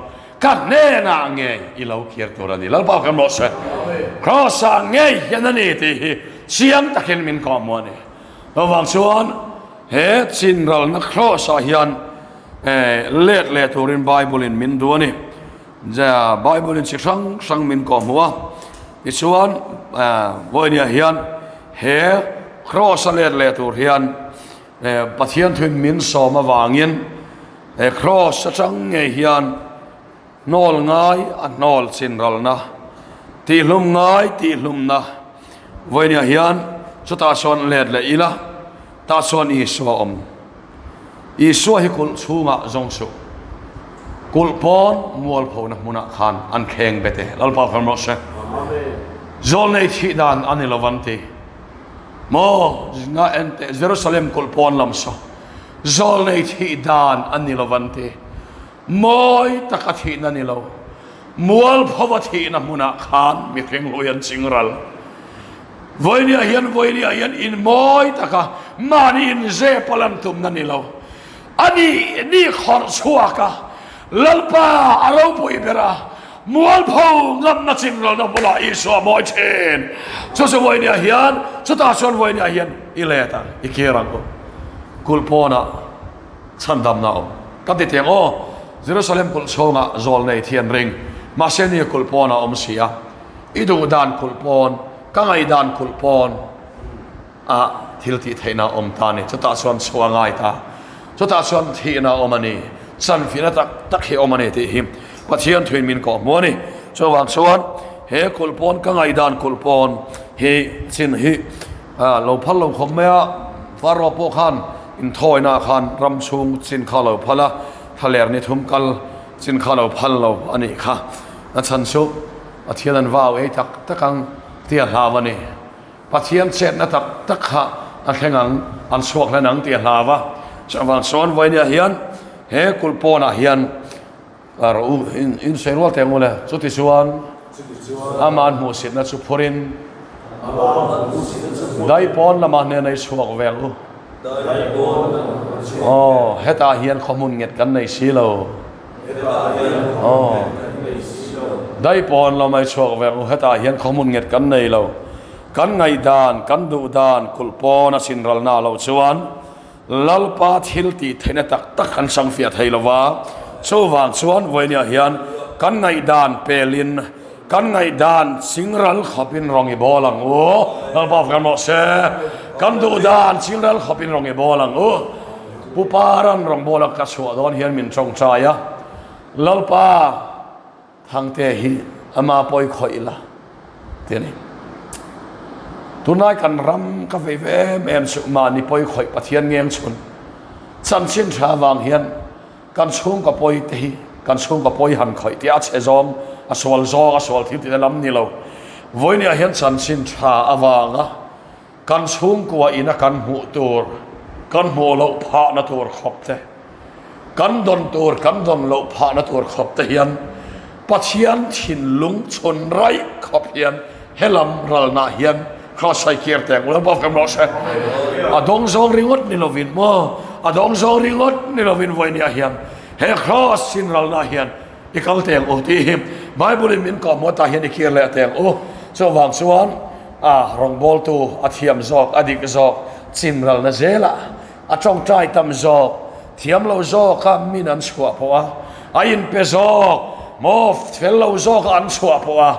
กันแน่น่ะไงอิเราเขียนตัวนี้แล้วบอกกันหมดเลยครอสไงเห็นนั่นนี่ที่เสียงตะเข็นมินกอมวันนี้ระหว่างส่วนเฮชินเรานักครอสเฮียนเล่ตัวรินไบเบิลินมินตัวนี้จะไบเบิลินสิสังมินกอมหัวอีส่วนวันนี้เฮียนเฮครอสเล่ตัวเฮียนปะเทียนถึงมินสอมาวางเงินครอสจังเฮียนนอลง่ายอันนอลสินรัลนะตีลุมง่ายตีลุมนะวันนี้เฮียนสุดตาส่วนเล่เลยอีละตาส่วนอีสัวอีสัวให้กุลชูงะจงสุกุลปอนมัวลพอนะมุนักขันอันเข่งเบเตลัลปาคำรสเชจอลในที่ด้านอันนี้ละวันที่โมง่ายเอ็นเตเยรูซาเล็มกุลปอนลำซะจอลในที่ด้านอันนี้ละวันที่มอยตะกัที่นั่นนี่เรามัวลพอที่นะมุนักขันมีเข่งลุยันสิงรัลวันนี้เห็นอินมอยตะกะมานี่อินเซปลันตุมนั่นนี่เราอันนี้นี่ขอชัวกะลัลปาอารมณ์ปุยเบรามัวพงงับนัชินเราเนาะบลาอิสวามอยเชนสุดวันนี้เห็นสุดท้ายส่วนวันนี้เห็นอิเลต้าอิเกรังก็กุลปอนะฉันดำนากันที่เตียงโอเยรูซาเล็มกุลโชงะจอลในเทียนริงมาเซนีกุลปอนะเสียอิดูดานกุลปอนกังไอดานกุลปอนทิลติเทนาตานี่สุดท้ายส่วนสวงไงตาสุดท้ายส่วนที่นานี่สันฟินตักเฮอมันเอติหิมปัจเจียนทวินมินก็มัวนี่ส่วนส่วนเฮกุลปอนกังไอดานกุลปอนเฮสินเฮเราพัลเราคมเมียฟารอโปขันอินทอยนาขันรำชุงสินข้าเราพัลละทะเลนิทุมกัลสินข้าเราพัลเราอันนี้ค่ะนั่นฉันชุบปัจเจียนว่าวตักังเตียลาวันนี้ปัจเจียนเสร็จนะตักค่ะอันแข่งอันสวกและหนังเตียลาวะส่วนส่วนวันนี้เฮียนเฮกุลปอนะเฮียนอินเซลวะเตงโมเลสุดที่ส่วนอามันมุสิตนัสุพรินได้ปอนละมันในสวกเวลูเฮตาเฮียนข้อมูลเงียดกันในสีโลได้ปอนละไม่สวกเวลูเฮตาเฮียนข้อมูลเงียดกันในโลกันไงดานกันดูดานกุลปอนะสินรัลนาเราส่วนลัลปาทิลตีเทนตักขันสังเฟียไทยละวะส่วนส่วนวันนี้เฮียนกันไงดานเปลินกันไงดานสิงรัลขับอินรองอีบอลังโอ้ลัลปากันหมดเสกันดูดานสิงรัลขับอินรองอีบอลังโอ้ผู้ปารันรองบอลังกระสวดอนเฮียนมินจงใจอะลัลปาทางเตหิอามาปอยคอยละเท่านี้ทุนายกันรำกาแฟเวมเอ็มสุมานิปอยข่อยปะเทียนเงียงชนสันชินชาวางเฮียนกันช่วงกับปอยตีกันช่วงกับปอยหันข่อยที่อาเชจอมอาสวลจออาสวลที่ติดลำนี่เราวันนี้เฮียนสันชินชาอวางะกันช่วงกว่าอินะกันหูตัวกันหูเราพาณตัวขอบเตกันดนตัวกันดนเราพาณตัวขอบเตเฮียนป ปัจเจียนชินลุงชนไรขอบเฮียนเฮลัมรัลนาเฮียนครอสไซเกียร์แต่งแล้วบอกกันรอเสอดงซองริงดนี่เราวินมอดงซองริงดนี่เราวินไว้เนี่ยเฮียนเฮครอสชินรัลนาเฮียนอีกครั้งแต่งโอ้ที่หิมไบเบิลมินก็มอตาเฮียนอีกเคียร์เลยแต่งโอ้สว่างสวรรค์รองบอลตูอาเทียมจอกอดีกจอกชินรัลนาเซล่าจงใจทำจอกเทียมเราจอกก็มีนันชัวเพราะว่าอินเปจอกมอฟเฟลเราจอกอันชัวเพราะว่า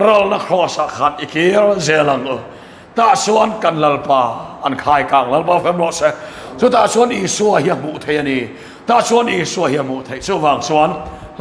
เรานักครอสขัดอีกเคียร์เซลังตาส่วนกันลัลปาอันขายกลางลัลปาเฟมโรเซสุดตาส่วนอีสัวเฮียมุเทียนีตาส่วนอีสัวเฮียมุเทียสว่างสวรรค์